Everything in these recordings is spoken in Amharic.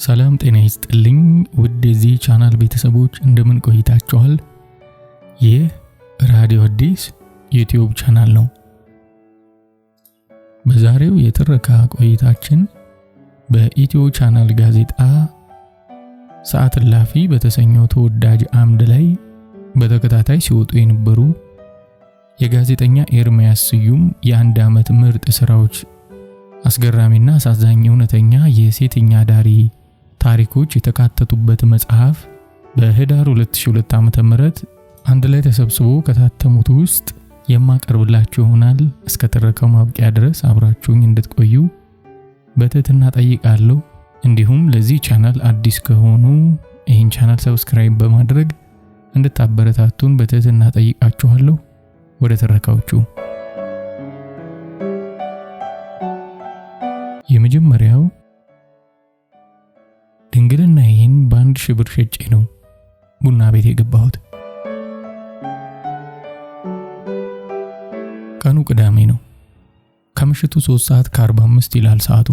ሰላም ጤና ይስጥልኝ ውድ የዚህ ቻናል ቤተሰቦች እንደምን ቆይታችኋል? ይህ ራዲዮ አዲስ ዩቲዩብ ቻናል ነው። በዛሬው የትረካ ቆይታችን በኢትዮ ቻናል ጋዜጣ ሰዓት እላፊ በተሰኘው ተወዳጅ አምድ ላይ በተከታታይ ሲወጡ የነበሩ የጋዜጠኛ ኤርሚያስ ስዩም የአንድ ዓመት ምርጥ ስራዎች አስገራሚና አሳዛኝ እውነተኛ የሴተኛ አዳሪ ታሪኮች የተካተቱበት መጽሐፍ በህዳር 2002 ዓ.ም አንድ ላይ ተሰብስቦ ከታተሙት ውስጥ የማቀርብላችሁ ይሆናል። እስከ ትረካው ማብቂያ ድረስ አብራችሁኝ እንድትቆዩ በትህትና ጠይቃለሁ። እንዲሁም ለዚህ ቻናል አዲስ ከሆኑ ይህን ቻናል ሰብስክራይብ በማድረግ እንድታበረታቱን በትህትና ጠይቃችኋለሁ። ወደ ትረካዎቹ የመጀመሪያው ድንግልናዬን በአንድ ሺህ ብር ሸጬ ነው ቡና ቤት የገባሁት። ቀኑ ቅዳሜ ነው። ከምሽቱ 3:45 ይላል ሰዓቱ።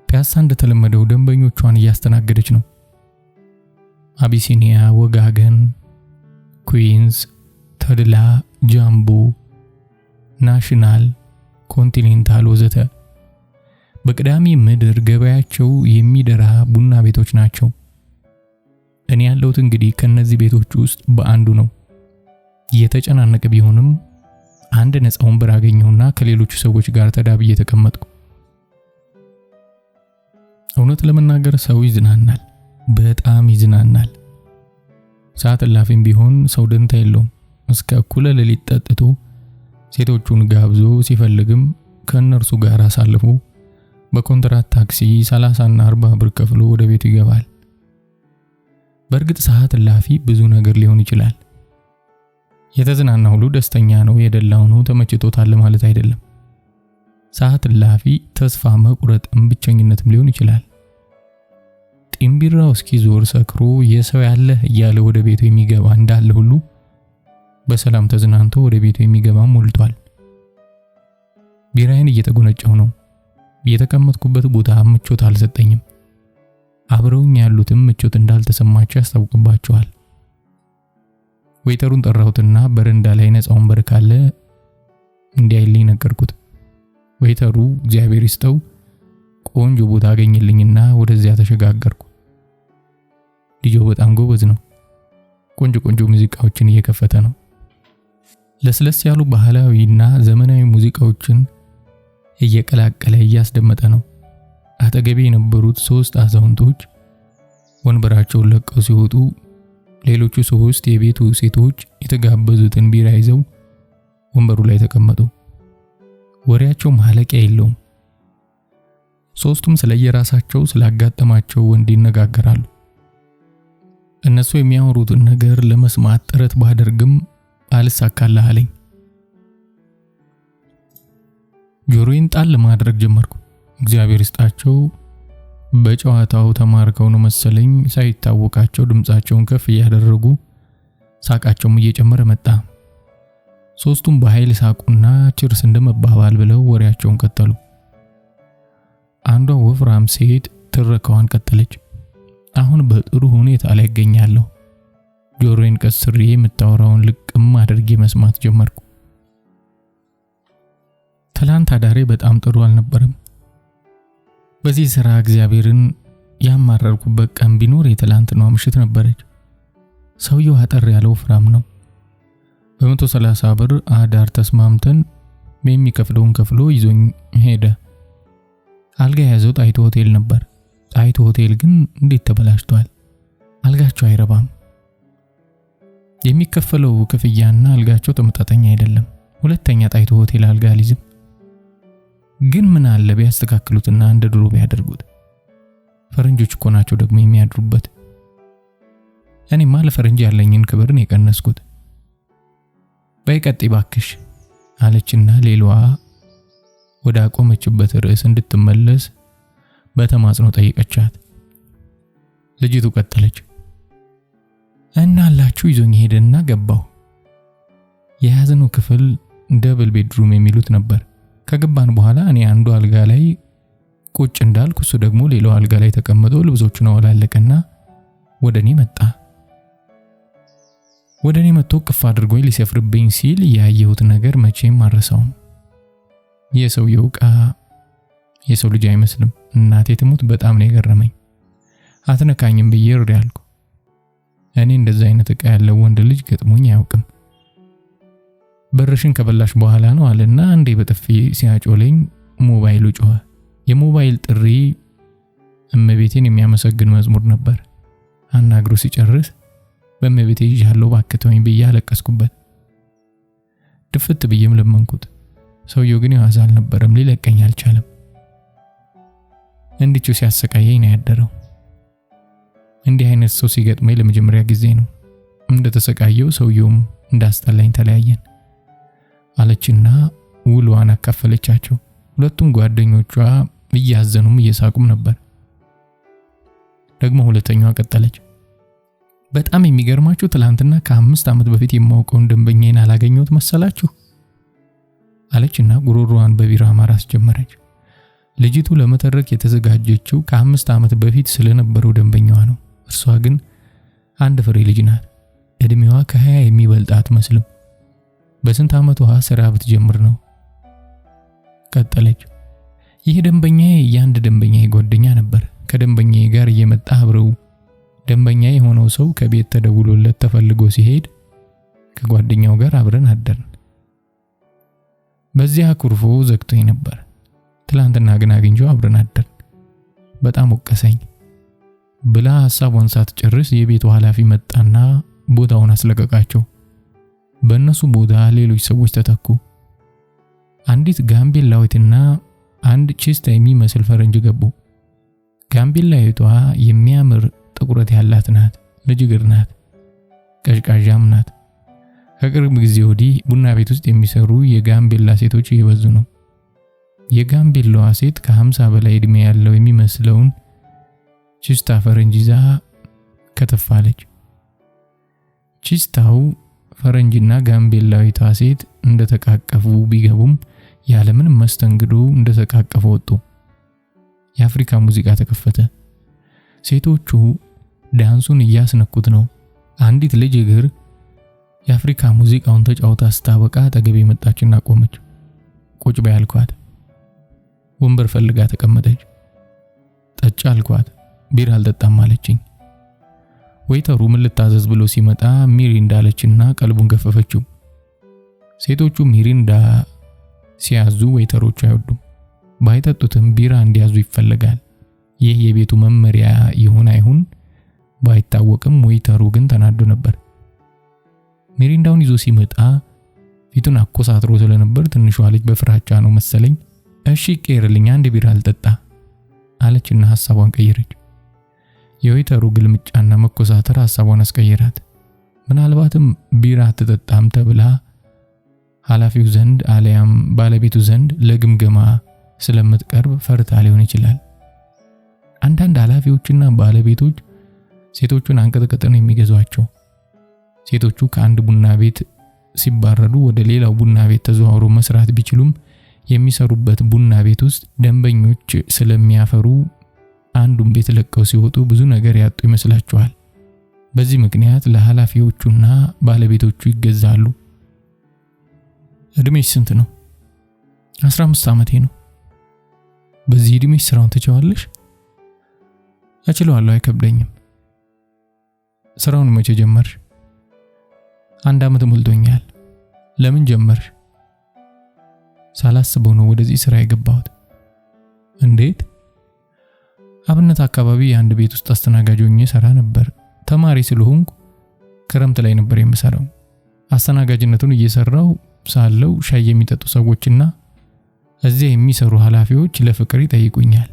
ፒያሳ እንደተለመደው ደንበኞቿን እያስተናገደች ነው። አቢሲኒያ፣ ወጋገን፣ ኩዊንስ፣ ተድላ፣ ጃምቦ፣ ናሽናል፣ ኮንቲኔንታል ወዘተ በቅዳሜ ምድር ገበያቸው የሚደራ ቡና ቤቶች ናቸው። እኔ ያለሁት እንግዲህ ከነዚህ ቤቶች ውስጥ በአንዱ ነው። የተጨናነቀ ቢሆንም አንድ ነፃ ወንበር አገኘሁና ከሌሎች ሰዎች ጋር ተዳብዬ ተቀመጥኩ። እውነት ለመናገር ሰው ይዝናናል፣ በጣም ይዝናናል። ሰዓት እላፊም ቢሆን ሰው ደንታ የለውም። እስከ እኩለ ሌሊት ጠጥቶ ሴቶቹን ጋብዞ ሲፈልግም ከነርሱ ጋር አሳልፎ በኮንትራት ታክሲ 30 እና 40 ብር ከፍሎ ወደ ቤቱ ይገባል። በእርግጥ ሰዓት እላፊ ብዙ ነገር ሊሆን ይችላል። የተዝናና ሁሉ ደስተኛ ነው፣ የደላው ነው ተመችቶታል ማለት አይደለም። ሰዓት እላፊ ተስፋ መቁረጥም ብቸኝነትም ሊሆን ይችላል። ጢምቢራው እስኪዞር ሰክሮ የሰው ያለ እያለ ወደ ቤቱ የሚገባ እንዳለ ሁሉ በሰላም ተዝናንቶ ወደ ቤቱ የሚገባ ሞልቷል። ቢራዬን እየተጎነጨው ነው። የተቀመጥኩበት ቦታ ምቾት አልሰጠኝም። አብረውኝ ያሉትም ምቾት እንዳልተሰማቸው ያስታውቅባቸዋል። ዌይተሩን ጠራሁትና በረንዳ ላይ ነፃ ወንበር ካለ እንዲያይልኝ ነገርኩት። ዌይተሩ እግዚአብሔር ይስጠው ቆንጆ ቦታ አገኘልኝና ወደዚያ ተሸጋገርኩ። ልጅው በጣም ጎበዝ ነው። ቆንጆ ሙዚቃዎችን እየከፈተ ነው። ለስለስ ያሉ ባህላዊና ዘመናዊ ሙዚቃዎችን እየቀላቀለ እያስደመጠ ነው። አጠገቤ የነበሩት 3 አዛውንቶች ወንበራቸውን ለቀው ሲወጡ ሌሎቹ 3 የቤቱ ሴቶች የተጋበዙትን ቢራ ይዘው ወንበሩ ላይ ተቀመጡ። ወሬያቸው ማለቂያ የለውም። 3ቱም ስለየራሳቸው ስላጋጠማቸው ወንድ ይነጋገራሉ። እነሱ የሚያወሩትን ነገር ለመስማት ጥረት ባደርግም አልሳካልህ አለኝ። ጆሮዬን ጣል ማድረግ ጀመርኩ። እግዚአብሔር ይስጣቸው በጨዋታው ተማርከው ነው መሰለኝ ሳይታወቃቸው ድምጻቸውን ከፍ እያደረጉ ሳቃቸውም እየጨመረ መጣ። 3ቱም በኃይል ሳቁና ችርስ እንደመባባል ብለው ወሬያቸውን ቀጠሉ። አንዷ ወፍራም ሴት ትረካዋን ቀጠለች። አሁን በጥሩ ሁኔታ ላይ እገኛለሁ። ጆሮዬን ቀስሬ የምታወራውን ልቅም አድርጌ መስማት ጀመርኩ። ትላንት አዳሬ በጣም ጥሩ አልነበረም። በዚህ ስራ እግዚአብሔርን ያማረርኩበት ቀን ቢኖር የትላንትናው ምሽት ነበረች። ሰውየው አጠር ያለው ፍራም ነው። በ130 ብር አዳር ተስማምተን የሚከፍለውን ከፍሎ ይዞኝ ሄደ። አልጋ ያዘው ጣይቱ ሆቴል ነበር። ጣይቱ ሆቴል ግን እንዴት ተበላሽቷል። አልጋቸው አይረባም። የሚከፈለው ክፍያና አልጋቸው ተመጣጣኝ አይደለም። ሁለተኛ ጣይቱ ሆቴል አልጋ አልይዝም። ግን ምን አለ ቢያስተካክሉትና እንደ ድሮ ቢያደርጉት። ፈረንጆች እኮ ናቸው ደግሞ የሚያድሩበት። እኔማ ለፈረንጅ ያለኝን ክብር ነው የቀነስኩት። በይቀጥይ ባክሽ አለችና ሌላዋ ወደ አቆመችበት ርዕስ እንድትመለስ በተማጽኖ ጠይቀቻት። ልጅቱ ቀጠለች። እናላችሁ ይዞኝ ሄደና ገባሁ። የያዝነው ክፍል ደብል ቤድሩም የሚሉት ነበር። ከገባን በኋላ እኔ አንዱ አልጋ ላይ ቁጭ እንዳልኩ እሱ ደግሞ ሌላው አልጋ ላይ ተቀምጦ ልብሶቹን አወላለቀና ወደኔ መጣ። ወደኔ መጥቶ ቅፍ አድርጎኝ ሊሰፍርብኝ ሲል ያየሁት ነገር መቼም አልረሳውም። የሰውየው ዕቃ የሰው ልጅ አይመስልም። እናቴ ትሙት በጣም ነው የገረመኝ። አትነካኝም ብዬ እሪ አልኩ። እኔ እንደዛ አይነት ዕቃ ያለው ወንድ ልጅ ገጥሞኝ አያውቅም። በርሽን ከበላሽ በኋላ ነው አለና አንዴ በጥፊ ሲያጮለኝ ሞባይሉ ጮኸ። የሞባይል ጥሪ እመቤቴን የሚያመሰግን መዝሙር ነበር። አናግሮ ሲጨርስ በእመቤቴ ይዣለሁ ባክተውኝ ብዬ አለቀስኩበት። ድፍት ብዬም ለመንኩት። ሰውየው ግን የዋዛ አልነበረም፣ ሊለቀኝ አልቻለም። እንዲቹ ሲያሰቃየኝ ነው ያደረው። እንዲህ አይነት ሰው ሲገጥመኝ ለመጀመሪያ ጊዜ ነው። እንደተሰቃየው ሰውየውም እንዳስጠላኝ ተለያየን አለችና ውሏን አካፈለቻቸው። ሁለቱም ጓደኞቿ እያዘኑም እየሳቁም ነበር። ደግሞ ሁለተኛዋ ቀጠለች። በጣም የሚገርማችሁ ትላንትና ከ5 ዓመት በፊት የማውቀውን ደንበኛዬን አላገኘሁት መሰላችሁ አለችና ጉሮሮዋን በቢራ ማራስ ጀመረች። ልጅቱ ለመተረክ የተዘጋጀችው ከ5 ዓመት በፊት ስለነበረው ደንበኛዋ ነው። እርሷ ግን አንድ ፍሬ ልጅ ናት። እድሜዋ ከ20 የሚበልጥ አትመስልም። በስንት ዓመቷ ስራ ብትጀምር ነው? ቀጠለች። ይህ ደንበኛዬ የአንድ ደንበኛዬ ጓደኛ ነበር። ከደንበኛዬ ጋር እየመጣ አብረው ደንበኛዬ የሆነው ሰው ከቤት ተደውሎለት ተፈልጎ ሲሄድ ከጓደኛው ጋር አብረን አደርን። በዚያ ኩርፎ ዘግቶኝ ነበር። ትላንትና ግን አግኝቼው አብረን አደርን። በጣም ወቀሰኝ ብላ ሐሳቧን ሳትጨርስ የቤቱ ኃላፊ መጣና ቦታውን አስለቀቃቸው። በእነሱ ቦታ ሌሎች ሰዎች ተተኩ። አንዲት ጋምቤላዊትና አንድ ቺስታ የሚመስል ፈረንጅ ገቡ። ጋምቤላዊቷ የሚያምር ጥቁረት ያላት ናት። ልጅ እግር ናት። ቀዥቃዣም ናት። ከቅርብ ጊዜ ወዲህ ቡና ቤት ውስጥ የሚሰሩ የጋምቤላ ሴቶች እየበዙ ነው። የጋምቤላዋ ሴት ከ50 በላይ እድሜ ያለው የሚመስለውን ቺስታ ፈረንጅ ይዛ ከተፋለች። ቺስታው ፈረንጅና ጋምቤላዊቷ ሴት እንደተቃቀፉ ቢገቡም ያለምንም መስተንግዶ እንደተቃቀፉ ወጡ። የአፍሪካ ሙዚቃ ተከፈተ። ሴቶቹ ዳንሱን እያስነኩት ነው። አንዲት ልጅ እግር የአፍሪካ ሙዚቃውን ተጫውታ ስታበቃ አጠገቤ መጣችና ቆመች። ቁጭ በይ አልኳት። ወንበር ፈልጋ ተቀመጠች። ጠጭ አልኳት። ቢራ አልጠጣም አለችኝ። ወይተሩ ምን ልታዘዝ ብሎ ሲመጣ ሚሪንዳ አለችና ቀልቡን ገፈፈችው። ሴቶቹ ሚሪንዳ ሲያዙ ወይተሮቹ አይወዱም። ባይጠጡትም ቢራ እንዲያዙ ይፈልጋል። ይህ የቤቱ መመሪያ ይሁን አይሁን ባይታወቅም ወይተሩ ግን ተናዶ ነበር። ሚሪንዳውን ይዞ ሲመጣ ፊቱን አኮሳትሮ ስለነበር ትንሿ ልጅ በፍራቻ ነው መሰለኝ እሺ ቀይርልኝ አንድ ቢራ አልጠጣ አለችና ሐሳቧን ቀየረች። የወይተሩ ግልምጫና መኮሳተር ሐሳቧን አስቀየራት። ምናልባትም ቢራ አትጠጣም ተብላ ኃላፊው ዘንድ አለያም ባለቤቱ ዘንድ ለግምገማ ስለምትቀርብ ፈርታ ሊሆን ይችላል። አንዳንድ ኃላፊዎችና ባለቤቶች ሴቶቹን አንቀጥቅጠው ነው የሚገዟቸው። ሴቶቹ ከአንድ ቡና ቤት ሲባረሩ ወደ ሌላው ቡና ቤት ተዘዋውረው መስራት ቢችሉም የሚሰሩበት ቡና ቤት ውስጥ ደንበኞች ስለሚያፈሩ አንዱን ቤት ለቀው ሲወጡ ብዙ ነገር ያጡ ይመስላቸዋል። በዚህ ምክንያት ለኃላፊዎቹና ባለቤቶቹ ይገዛሉ። እድሜሽ ስንት ነው? 15 ዓመቴ ነው። በዚህ እድሜሽ ስራውን ትችዋለሽ? እችላለሁ፣ አይከብደኝም። ስራውን መቼ ጀመርሽ? 1 ዓመት ሞልቶኛል። ለምን ጀመርሽ? ሳላስበው ነው ወደዚህ ስራ የገባሁት። እንዴት? አብነት አካባቢ አንድ ቤት ውስጥ አስተናጋጅ ሆኜ ሰራ ነበር። ተማሪ ስለሆንኩ ክረምት ላይ ነበር የምሰራው። አስተናጋጅነቱን እየሰራው ሳለው ሻይ የሚጠጡ ሰዎችና እዚያ የሚሰሩ ኃላፊዎች ለፍቅር ይጠይቁኛል።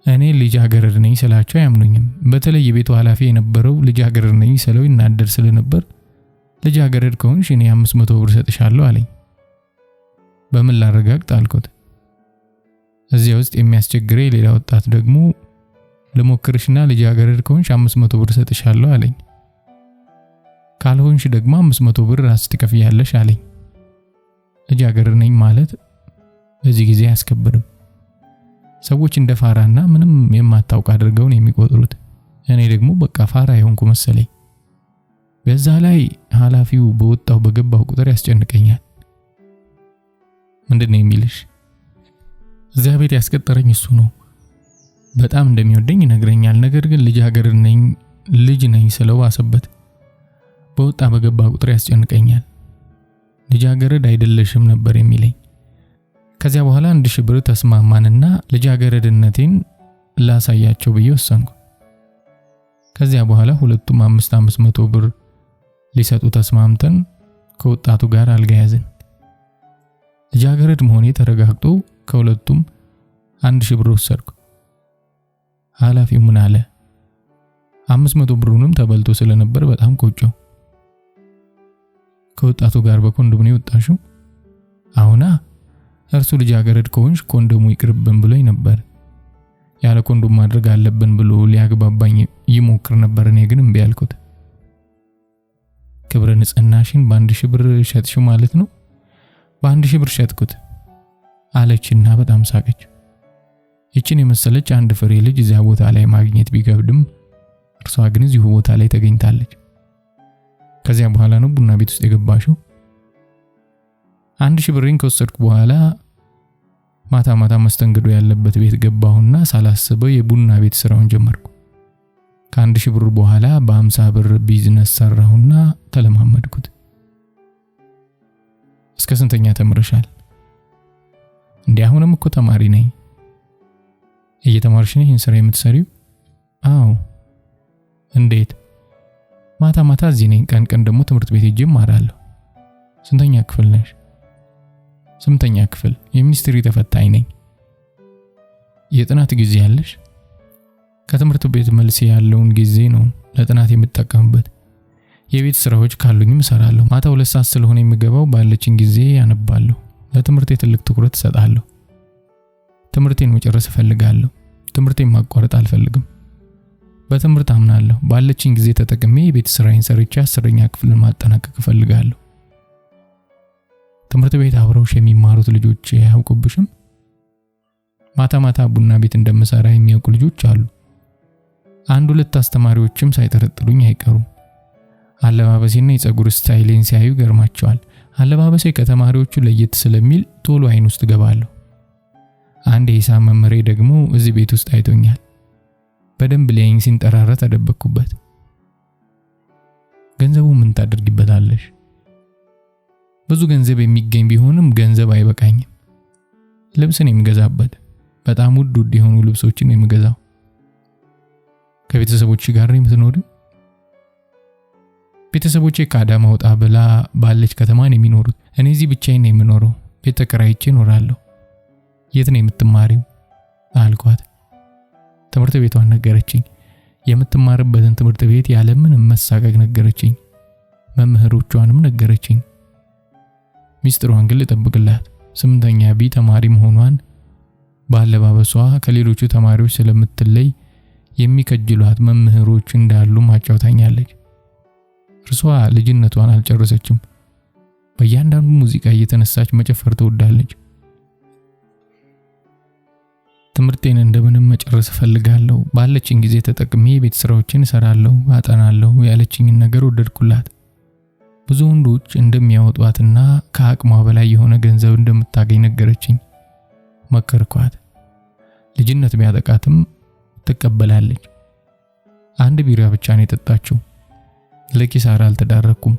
እኔ ልጃገረድ ነኝ ስላቸው አያምኑኝም። በተለይ የቤቱ ኃላፊ የነበረው ልጃገረድ ነኝ ስለው ይናደር ስለነበር ልጃገረድ ከሆንሽ እኔ 500 ብር ሰጥሻለሁ አለኝ። በምን ላረጋግጥ አልኩት። እዚያ ውስጥ የሚያስቸግረኝ ሌላ ወጣት ደግሞ ለሞክርሽና ልጃገረድ ከሆንሽ 500 ብር ሰጥሻለሁ አለኝ። ካልሆንሽ ደግሞ 500 ብር ራስ ትከፍያለሽ አለኝ። ልጃገረድ ነኝ ማለት በዚህ ጊዜ አያስከብርም። ሰዎች እንደ ፋራና ምንም የማታውቅ አድርገው ነው የሚቆጥሩት። እኔ ደግሞ በቃ ፋራ የሆንኩ መሰለኝ። በዛ ላይ ኃላፊው በወጣው በገባው ቁጥር ያስጨንቀኛል። ምንድነው የሚልሽ? እዚያ ቤት ያስቀጠረኝ እሱ ነው። በጣም እንደሚወደኝ ይነግረኛል። ነገር ግን ልጅ ነኝ ስለው አሰበት። በወጣ በገባ ቁጥር ያስጨንቀኛል። ልጃገረድ አይደለሽም ነበር የሚለኝ። ከዚያ በኋላ 1000 ብር ተስማማንና ልጃገረድነቴን ላሳያቸው ብዬ ወሰንኩ። ከዚያ በኋላ ሁለቱም 500 ብር ሊሰጡ ተስማምተን ከወጣቱ ጋር አልጋ ያዝን። ልጃገረድ መሆኔ ተረጋግጦ ከሁለቱም 1000 ብር ወሰድኩ። ኃላፊው ምን አለ? 500 ብሩንም ተበልቶ ስለነበር በጣም ቆጨው። ከወጣቱ ጋር በኮንዶም ነው የወጣሽው? አሁና እርሱ ልጃገረድ ከሆንሽ ኮንዶሙ ይቅርብን ብሎኝ ነበር። ያለ ኮንዶም ማድረግ አለብን ብሎ ሊያግባባኝ ይሞክር ነበር። እኔ ግን እምቢ አልኩት። ክብረ ንጽህናሽን በ1000 ብር ሸጥሽው ማለት ነው? በ1000 ብር ሸጥኩት አለችና በጣም ሳቀች። ይችን የመሰለች አንድ ፍሬ ልጅ እዚያ ቦታ ላይ ማግኘት ቢከብድም እርሷ ግን እዚሁ ቦታ ላይ ተገኝታለች። ከዚያ በኋላ ነው ቡና ቤት ውስጥ የገባሽው? 1000 ብሬን ከወሰድኩ በኋላ ማታ መስተንግዶ ያለበት ቤት ገባሁና ሳላስበው የቡና ቤት ስራውን ጀመርኩ። ከ1000 ብር በኋላ በ50 ብር ቢዝነስ ሰራሁና ተለማመድኩት። እስከ ስንተኛ ተምረሻል? አሁንም እኮ ተማሪ ነኝ። እየተማርሽ ነሽ ይህን ስራ የምትሰሪው? አዎ። እንዴት? ማታ እዚህ ነኝ፣ ቀን ደግሞ ትምህርት ቤት ሄጄ እማራለሁ። ስንተኛ ክፍል ነሽ? 8ኛ ክፍል። የሚኒስትሪ ተፈታኝ ነኝ። የጥናት ጊዜ ያለሽ? ከትምህርት ቤት መልስ ያለውን ጊዜ ነው ለጥናት የምጠቀምበት። የቤት ስራዎች ካሉኝም እሰራለሁ። ማታ 2 ሰዓት ስለሆነ የምገባው ባለችኝ ጊዜ ያነባለሁ። ለትምህርቴ ትልቅ ትኩረት እሰጣለሁ። ትምህርቴን መጨረስ እፈልጋለሁ። ትምህርቴን ማቋረጥ አልፈልግም። በትምህርት አምናለሁ። ባለችኝ ጊዜ ተጠቅሜ የቤት ስራዬን ሰርቼ 10ኛ ክፍልን ማጠናቀቅ እፈልጋለሁ። ትምህርት ቤት አብረውሽ የሚማሩት ልጆች ያውቁብሽም? ማታ ቡና ቤት እንደምሰራ የሚያውቁ ልጆች አሉ። 1-2 አስተማሪዎችም ሳይጠረጥሩኝ አይቀሩም። አለባበሴና የፀጉር ስታይሌን ሲያዩ ገርማቸዋል። አለባበሴ ከተማሪዎቹ ለየት ስለሚል ቶሎ አይን ውስጥ ገባለሁ። አንድ የሂሳብ መምህሬ ደግሞ እዚህ ቤት ውስጥ አይቶኛል። በደንብ ሊያየኝ ሲንጠራራ ተደበቅኩበት። ገንዘቡ ምን ታደርጊበታለሽ? ብዙ ገንዘብ የሚገኝ ቢሆንም ገንዘብ አይበቃኝም። ልብስን የምገዛበት፣ በጣም ውድ የሆኑ ልብሶችን የምገዛው። ከቤተሰቦች ጋር ነው የምትኖሪው? ቤተሰቦቼ ከአዳማ ወጣ ብላ ባለች ከተማ ነው የሚኖሩት። እኔ እዚህ ብቻዬን ነው የምኖረው። ቤት ተከራይቼ እኖራለሁ። የት ነው የምትማሪው አልኳት። ትምህርት ቤቷን ነገረችኝ። የምትማርበትን ትምህርት ቤት ያለምንም መሳቀቅ ነገረችኝ። መምህሮቿንም ነገረችኝ። ሚስጥሯን ግን ልጠብቅላት። 8ኛ ቢ ተማሪ መሆኗን ባለባበሷ ከሌሎቹ ተማሪዎች ስለምትለይ የሚከጅሏት መምህሮች እንዳሉ ማጫውታኛለች። እርሷ ልጅነቷን አልጨረሰችም። በእያንዳንዱ ሙዚቃ እየተነሳች መጨፈር ትወዳለች። ትምህርቴን እንደምንም መጨረስ እፈልጋለሁ። ባለችኝ ጊዜ ተጠቅሜ ቤት ስራዎችን እሰራለሁ፣ አጠናለሁ ያለችኝን ነገር ወደድኩላት። ብዙ ወንዶች እንደሚያወጧትና ከአቅሟ በላይ የሆነ ገንዘብ እንደምታገኝ ነገረችኝ። መከርኳት። ልጅነት ቢያጠቃትም ትቀበላለች። 1 ቢራ ብቻ ነው የጠጣችው። ለኪሳራ አልተዳረኩም።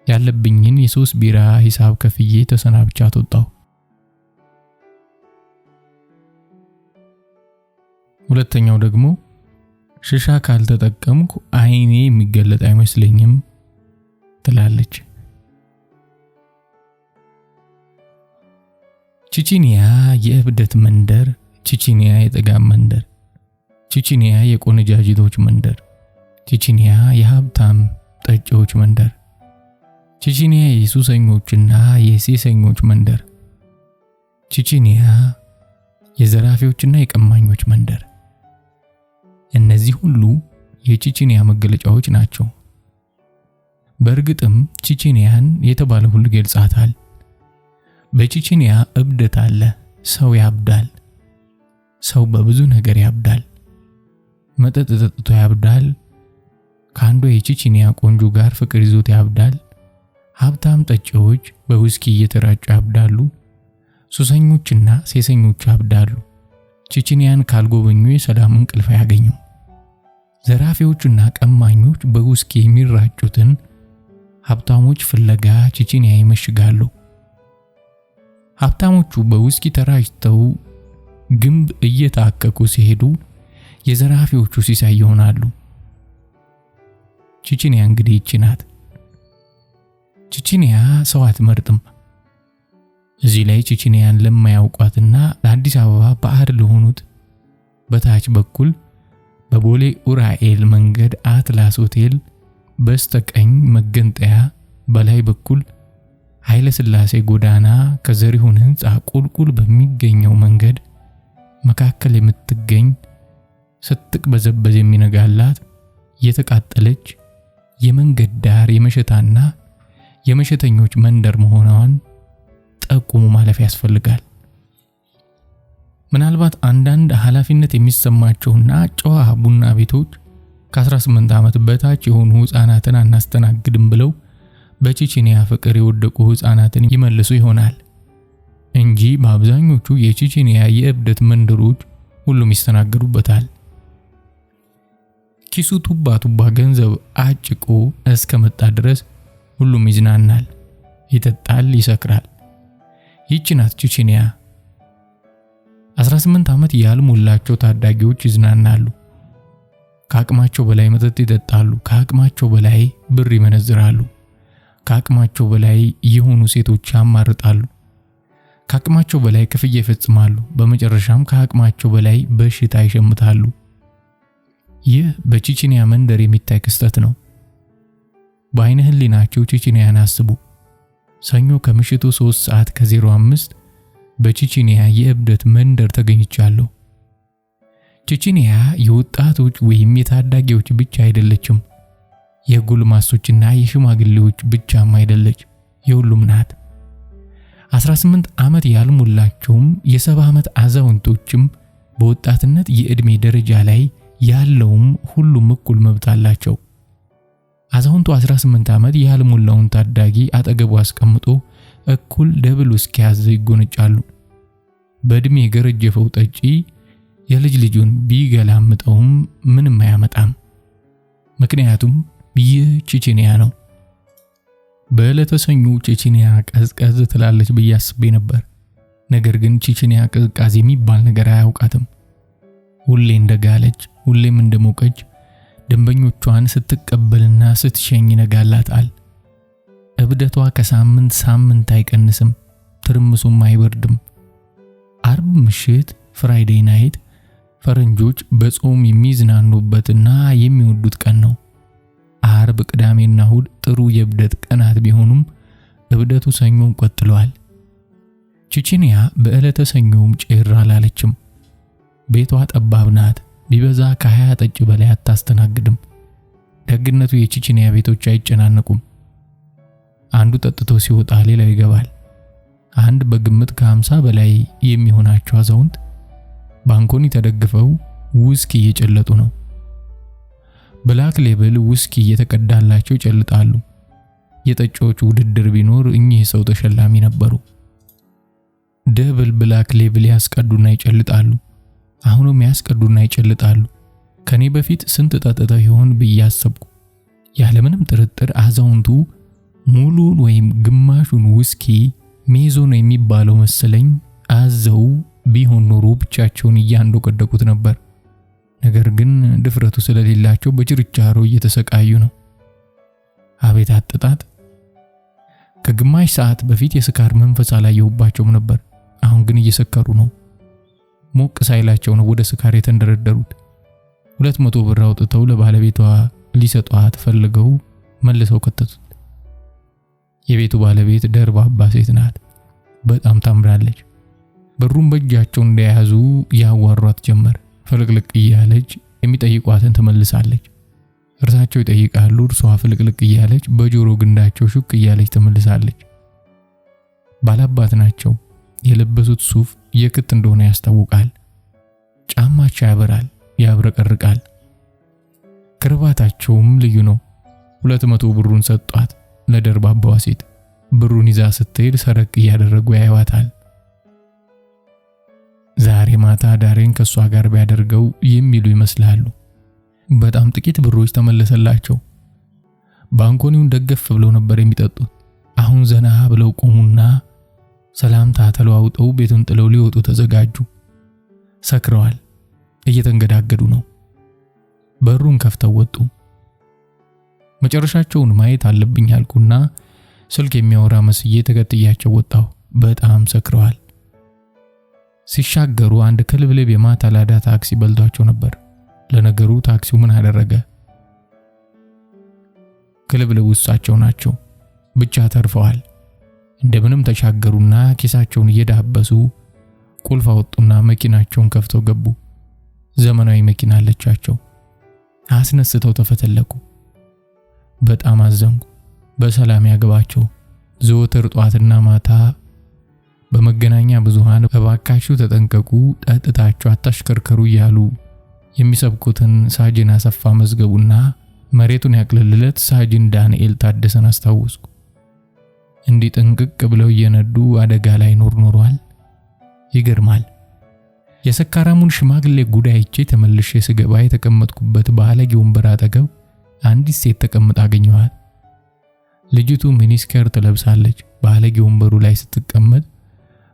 ያለብኝን የ3 ቢራ ሂሳብ ከፍዬ ተሰናብቻት ወጣሁ። ሁለተኛው ደግሞ ሽሻ ካልተጠቀምኩ አይኔ የሚገለጥ አይመስለኝም ትላለች። ቺቺኒያ የእብደት መንደር፣ ቺቺኒያ የጥጋብ መንደር፣ ቺቺኒያ የቆነጃጅቶች መንደር፣ ቺቺኒያ የሀብታም ጠጪዎች መንደር፣ ቺቺኒያ የሱሰኞችና የሴሰኞች መንደር፣ ቺቺኒያ የዘራፊዎችና የቀማኞች መንደር። እነዚህ ሁሉ የቺቺኒያ መገለጫዎች ናቸው። በእርግጥም ቺቺኒያን የተባለ ሁሉ ገልጻታል። በቺቺኒያ እብደት አለ። ሰው ያብዳል። ሰው በብዙ ነገር ያብዳል። መጠጥ ጠጥቶ ያብዳል። ከአንዱ የቺቺኒያ ቆንጆ ጋር ፍቅር ይዞት ያብዳል። ሀብታም ጠጪዎች በውስኪ እየተራጩ ያብዳሉ። ሱሰኞችና ሴሰኞች ያብዳሉ። ቺቺኒያን ካልጎበኙ የሰላም እንቅልፍ አያገኙም። ዘራፊዎችና ቀማኞች በውስኪ የሚራጩትን ሀብታሞች ፍለጋ ቺቺኒያ ይመሽጋሉ። ሀብታሞቹ በውስኪ ተራጭተው ግንብ እየታከኩ ሲሄዱ የዘራፊዎቹ ሲሳይ ይሆናሉ። ቺቺኒያ እንግዲህ ይህች ናት። ቺቺኒያ ሰው አትመርጥም። እዚህ ላይ ቺቺኒያን ለማያውቋትና ለአዲስ አበባ ባዕድ ለሆኑት በታች በኩል በቦሌ ኡራኤል መንገድ አትላስ ሆቴል በስተቀኝ መገንጠያ በላይ በኩል ኃይለ ሥላሴ ጎዳና ከዘሪሁን ህንጻ ቁልቁል በሚገኘው መንገድ መካከል የምትገኝ ስትቅበዘበዝ የሚነጋላት የተቃጠለች የመንገድ ዳር የመሸታና የመሸተኞች መንደር መሆኗን ጠቁሞ ማለፍ ያስፈልጋል። ምናልባት አንዳንድ ኃላፊነት የሚሰማቸውና ጨዋ ቡና ቤቶች ከ18 ዓመት በታች የሆኑ ህፃናትን አናስተናግድም ብለው በቺቺኒያ ፍቅር የወደቁ ህፃናትን ይመልሱ ይሆናል እንጂ በአብዛኞቹ የቺቺኒያ የእብደት መንደሮች ሁሉም ይስተናገዱበታል። ኪሱ ቱባ ገንዘብ አጭቆ እስከመጣ ድረስ ሁሉም ይዝናናል፣ ይጠጣል፣ ይሰክራል። ይህች ናት ቺቺኒያ። 18 ዓመት ያልሞላቸው ታዳጊዎች ይዝናናሉ። ከአቅማቸው በላይ መጠጥ ይጠጣሉ። ከአቅማቸው በላይ ብር ይመነዝራሉ። ከአቅማቸው በላይ የሆኑ ሴቶች ያማርጣሉ። ከአቅማቸው በላይ ክፍያ ይፈጽማሉ። በመጨረሻም ከአቅማቸው በላይ በሽታ ይሸምታሉ። ይህ በቺቺኒያ መንደር የሚታይ ክስተት ነው። በአይነ ህሊናቸው ቺቺኒያን አስቡ። ሰኞ ከምሽቱ 3:05 በቺቺኒያ የእብደት መንደር ተገኝቻለሁ። ቺቺኒያ የወጣቶች ወይም የታዳጊዎች ብቻ አይደለችም። የጎልማሶችና የሽማግሌዎች ብቻም አይደለች፣ የሁሉም ናት። 18 ዓመት ያልሞላቸውም የ70 ዓመት አዛውንቶችም በወጣትነት የዕድሜ ደረጃ ላይ ያለውም ሁሉም እኩል መብት አላቸው። አዛውንቱ 18 ዓመት ያልሞላውን ታዳጊ አጠገቡ አስቀምጦ እኩል ደብል ውስኪ ያዘው ይጎነጫሉ። በዕድሜ የገረጀፈው ጠጪ የልጅ ልጁን ቢገላምጠውም ምንም አያመጣም። ምክንያቱም ይህ ቺቺኒያ ነው። በዕለተ ሰኞ ቺቺኒያ ቀዝቀዝ ትላለች ብዬ አስቤ ነበር። ነገር ግን ቺቺኒያ ቅዝቃዜ የሚባል ነገር አያውቃትም። ሁሌ እንደጋለች፣ ሁሌም እንደሞቀች ደንበኞቿን ስትቀበልና ስትሸኝ ይነጋላታል። እብደቷ ከሳምንት ሳምንት አይቀንስም፣ ትርምሱም አይበርድም። አርብ ምሽት ፍራይዴይ ናይት ፈረንጆች በጾም የሚዝናኑበትና የሚወዱት ቀን ነው። አርብ፣ ቅዳሜና እሁድ ጥሩ የእብደት ቀናት ቢሆኑም እብደቱ ሰኞን ቀጥሏል። ቺቺኒያ በዕለተ ሰኞም ጭር አላለችም። ቤቷ ጠባብ ናት። ቢበዛ ከ20 ጠጭ በላይ አታስተናግድም። ደግነቱ የቺቺኒያ ቤቶች አይጨናነቁም። አንዱ ጠጥቶ ሲወጣ ሌላው ይገባል። አንድ በግምት ከ50 በላይ የሚሆናቸው አዛውንት ባንኮኒ ተደግፈው ውስኪ እየጨለጡ ነው። ብላክ ሌብል ውስኪ እየተቀዳላቸው ይጨልጣሉ። የጠጪዎች ውድድር ቢኖር እኚህ ሰው ተሸላሚ ነበሩ። ደብል ብላክ ሌብል ያስቀዱና ይጨልጣሉ። አሁንም ያስቀዱና ይጨልጣሉ። ከኔ በፊት ስንት ጠጥተው ይሆን ብዬ አሰብኩ። ያለምንም ጥርጥር አዛውንቱ ሙሉን ወይም ግማሹን ውስኪ ሜዞን የሚባለው መሰለኝ አዘው ቢሆን ኖሮ ብቻቸውን እያንዶቀደቁት ነበር። ነገር ግን ድፍረቱ ስለሌላቸው በችርቻሮ እየተሰቃዩ ነው። አቤት አጥጣጥ! ከግማሽ ሰዓት በፊት የስካር መንፈስ አላየሁባቸውም ነበር። አሁን ግን እየሰከሩ ነው። ሞቅ ሳይላቸው ነው ወደ ስካር የተንደረደሩት። 200 ብር አውጥተው ለባለቤቷ ሊሰጧት ፈልገው መልሰው ከተቱት። የቤቱ ባለቤት ደርባባ ሴት ናት። በጣም ታምራለች። በሩን በእጃቸው እንደያዙ ያዋሯት ጀመር። ፍልቅልቅ እያለች የሚጠይቋትን ትመልሳለች። እርሳቸው ይጠይቃሉ፣ እርሷ ፍልቅልቅ እያለች በጆሮ ግንዳቸው ሹክ እያለች ትመልሳለች። ባላባት ናቸው። የለበሱት ሱፍ የክት እንደሆነ ያስታውቃል። ጫማቸው ያበራል፣ ያብረቀርቃል። ክርባታቸውም ልዩ ነው። 200 ብሩን ሰጧት ለደርባባዋ ሴት። ብሩን ይዛ ስትሄድ ሰረቅ እያደረጉ ያዩዋታል። ዛሬ ማታ ዳሬን ከሷ ጋር ቢያደርገው የሚሉ ይመስላሉ። በጣም ጥቂት ብሮች ተመለሰላቸው። ባንኮኒውን ደገፍ ብለው ነበር የሚጠጡት። አሁን ዘና ብለው ቆሙና ሰላምታ ተለዋውጠው ቤቱን ጥለው ሊወጡ ተዘጋጁ። ሰክረዋል፣ እየተንገዳገዱ ነው። በሩን ከፍተው ወጡ። መጨረሻቸውን ማየት አለብኝ አልኩና ስልክ የሚያወራ መስዬ ተከትያቸው ወጣሁ። በጣም ሰክረዋል። ሲሻገሩ አንድ ክልብልብ የማታ ላዳ ታክሲ በልቷቸው ነበር። ለነገሩ ታክሲው ምን አደረገ? ክልብልብ ውሳቸው ናቸው። ብቻ ተርፈዋል። እንደምንም ተሻገሩና ኪሳቸውን እየዳበሱ ቁልፍ አወጡና መኪናቸውን ከፍተው ገቡ። ዘመናዊ መኪና አለቻቸው። አስነስተው ተፈተለኩ። በጣም አዘንኩ። በሰላም ያገባቸው። ዘወትር ጧትና ማታ በመገናኛ ብዙሃን እባካችሁ ተጠንቀቁ፣ ጠጥታችሁ አታሽከርከሩ እያሉ የሚሰብኩትን ሳጅን አሰፋ መዝገቡና መሬቱን ያቅልልለት ሳጅን ዳንኤል ታደሰን አስታወስኩ። እንዲህ ጥንቅቅ ብለው እየነዱ አደጋ ላይ ኖሯል። ይገርማል። የሰካራሙን ሽማግሌ ጉዳይቼ ተመልሼ ስገባ የተቀመጥኩበት ባለጌ ወንበር አጠገብ አንዲት ሴት ተቀምጣ አገኘኋት። ልጅቱ ሚኒስከር ትለብሳለች። ባለጌ ወንበሩ ላይ ስትቀመጥ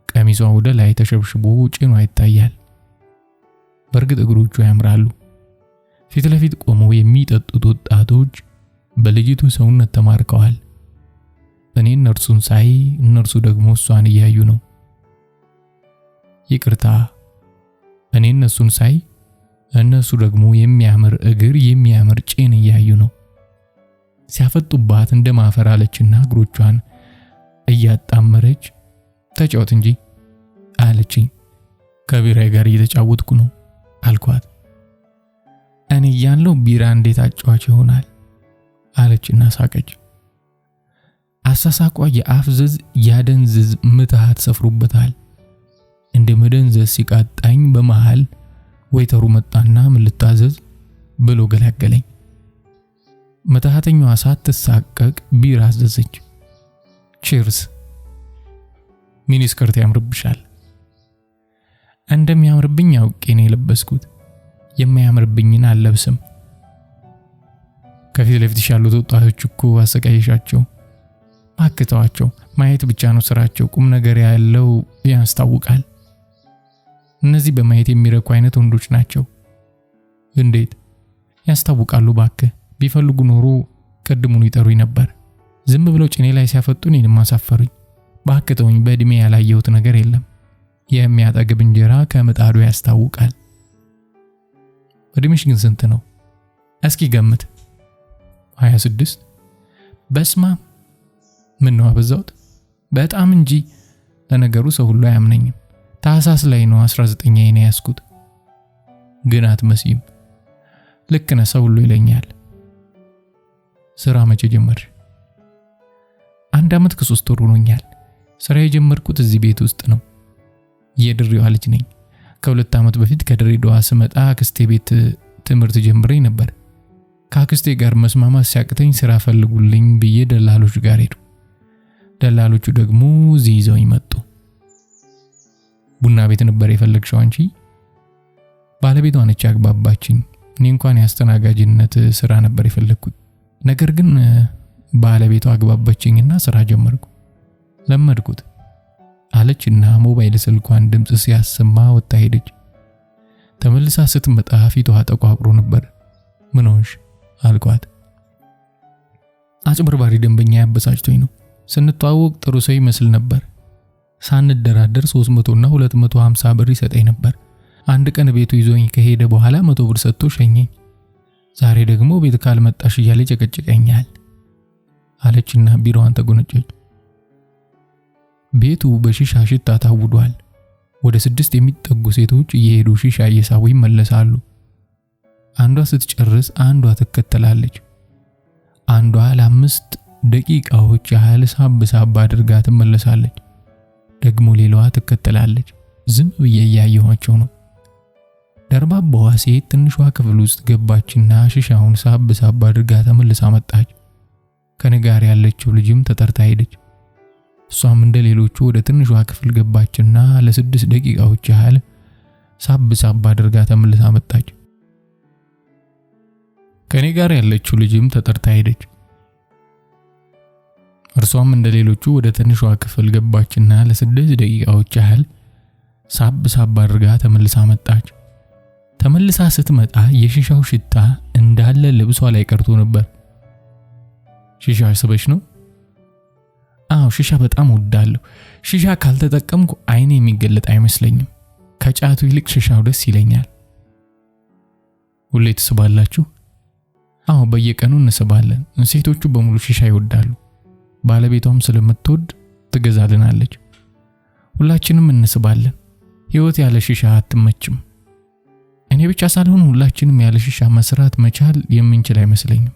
ቀሚሷ ወደ ላይ ተሸብሽቦ ጭኗ ይታያል። በእርግጥ እግሮቿ ያምራሉ። ፊት ለፊት ቆመው የሚጠጡት ወጣቶች በልጅቱ ሰውነት ተማርከዋል። እኔ እነርሱን ሳይ እነርሱ ደግሞ እሷን እያዩ ነው። ይቅርታ፣ እኔ እነሱን ሳይ እነሱ ደግሞ የሚያምር እግር የሚያምር ጭን እያዩ ነው። ሲያፈጡባት እንደማፈር አለችና እግሮቿን እያጣመረች ተጫወት እንጂ አለችኝ። ከቢራዬ ጋር እየተጫወትኩ ነው አልኳት። እኔ ያለው ቢራ እንዴት አጫዋች ይሆናል አለችና ሳቀች። አሳሳቋ የአፍዝዝ ያደንዝዝ ምትሃት ሰፍሮበታል። እንደ መደንዘዝ ሲቃጣኝ በመሃል ወይተሩ መጣና ምን ልታዘዝ ብሎ ገላገለኝ። መታሃተኛዋ ሳትሳቀቅ ቢራ አዘዘች። ቺርስ። ሚኒስከርት ያምርብሻል። እንደሚያምርብኝ አውቄ ነው የለበስኩት። የማያምርብኝን አልለብስም። ከፊት ለፊትሽ ያሉት ወጣቶች እኮ አሰቃይሻቸው። አክተዋቸው። ማየት ብቻ ነው ስራቸው። ቁም ነገር ያለው ያስታውቃል። እነዚህ በማየት የሚረኩ አይነት ወንዶች ናቸው። እንዴት ያስታውቃሉ? ባክህ ቢፈልጉ ኖሮ ቀድሙን ይጠሩኝ ነበር። ዝም ብለው ጭኔ ላይ ሲያፈጡኝ እኔንም አሳፈሩኝ። ባክተውኝ። በእድሜ ያላየሁት ነገር የለም። የሚያጠግብ እንጀራ ከምጣዱ ያስታውቃል። እድሜሽ ግን ስንት ነው? እስኪ ገምት። 26። በስማ ምን ነው አበዛውት? በጣም እንጂ። ለነገሩ ሰው ሁሉ አያምነኝም። ታህሳስ ላይ ነው 19ኛ ያስኩት። ግን አትመስይም። ልክ ነህ፣ ሰው ሁሉ ይለኛል። ስራ መቼ ጀመርሽ? 1 ዓመት ከ3 ወር ሆኖኛል። ስራ የጀመርኩት እዚህ ቤት ውስጥ ነው። የድሬዋ ልጅ ነኝ። ከ2 ዓመት በፊት ከድሬዳዋ ስመጣ አክስቴ ቤት ትምህርት ጀምሬ ነበር። ከአክስቴ ጋር መስማማት ሲያቅተኝ ስራ ፈልጉልኝ ብዬ ደላሎች ጋር ሄድኩ። ደላሎቹ ደግሞ እዚህ ይዘውኝ መጡ። ቡና ቤት ነበር የፈለግሽው አንቺ? ባለቤቷ ነች ያግባባችኝ። እኔ እንኳን ያስተናጋጅነት ስራ ነበር የፈለግኩት። ነገር ግን ባለቤቷ አግባባችኝና ስራ ጀመርኩ። ለመድኩት አለችና ሞባይል ስልኳን ድምጽ ሲያሰማ ወጣ ሄደች። ተመልሳ ስትመጣ ፊቷ ተቋቁሮ ነበር። ምን ሆንሽ አልኳት። አጭበርባሪ ደንበኛ ያበሳጭቶኝ ነው። ስንተዋወቅ ጥሩ ሰው ይመስል ነበር። ሳንደራደር 300 እና 250 ብር ይሰጠኝ ነበር። አንድ ቀን ቤቱ ይዞኝ ከሄደ በኋላ 100 ብር ሰጥቶ ሸኘኝ። ዛሬ ደግሞ ቤት ካልመጣሽ እያለ ጨቀጨቀኛል አለችና ቢሮዋን ተጎነጨች። ቤቱ በሺሻ ሽታ ታውዷል። ወደ 6 የሚጠጉ ሴቶች እየሄዱ ሺሻ እየሳቡ ይመለሳሉ። አንዷ ስትጨርስ አንዷ ትከተላለች። አንዷ ለ5 ደቂቃዎች ያህል ሳብ አድርጋ ትመለሳለች። ደግሞ ሌላዋ ትከተላለች። ዝም ብዬ እያየኋቸው ነው። ደርባባዋ ሴት ትንሿ ክፍል ውስጥ ገባችና ሽሻውን ሳብ ሳብ አድርጋ ተመልሳ መጣች። ከኔ ጋር ያለችው ልጅም ተጠርታ ሄደች። እሷም እንደ ሌሎቹ ወደ ትንሿ ክፍል ገባችና ለ6 ደቂቃዎች ያህል ሳብ ሳብ አድርጋ ተመልሳ መጣች። ከኔ ጋር ያለችው ልጅም ተጠርታ ሄደች። እርሷም እንደ ሌሎቹ ወደ ትንሿ ክፍል ገባችና ለ6 ደቂቃዎች ያህል ሳብ ሳብ አድርጋ ተመልሳ መጣች። ተመልሳ ስትመጣ የሺሻው ሽታ እንዳለ ልብሷ ላይ ቀርቶ ነበር። ሺሻ ስበሽ ነው? አዎ ሺሻ በጣም ወዳለሁ። ሺሻ ካልተጠቀምኩ አይኔ የሚገለጥ አይመስለኝም። ከጫቱ ይልቅ ሺሻው ደስ ይለኛል። ሁሌ ትስባላችሁ? አዎ በየቀኑ እንስባለን። ሴቶቹ በሙሉ ሺሻ ይወዳሉ። ባለቤቷም ስለምትወድ ትገዛልናለች። ሁላችንም እንስባለን። ህይወት ያለ ሺሻ አትመችም። እኔ ብቻ ሳልሆን ሁላችንም ያለ ሺሻ መስራት መቻል የምንችል አይመስለኝም።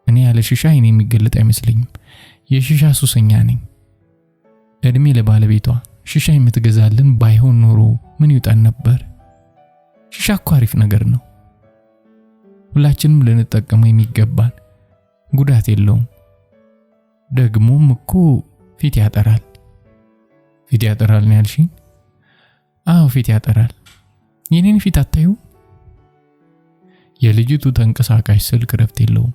እኔ ያለ ሺሻ አይኔ የሚገለጥ አይመስለኝም። የሺሻ ሱሰኛ ነኝ። እድሜ ለባለቤቷ ሺሻ የምትገዛልን ባይሆን ኖሮ ምን ይውጣን ነበር? ሺሻ እኮ አሪፍ ነገር ነው። ሁላችንም ልንጠቀመው የሚገባን፣ ጉዳት የለውም። ደግሞም እኮ ፊት ያጠራል። ፊት ያጠራል ነው ያልሽኝ? አዎ ፊት ያጠራል። የኔን ፊት አታዩ? የልጅቱ ተንቀሳቃሽ ስልክ ረፍት የለውም።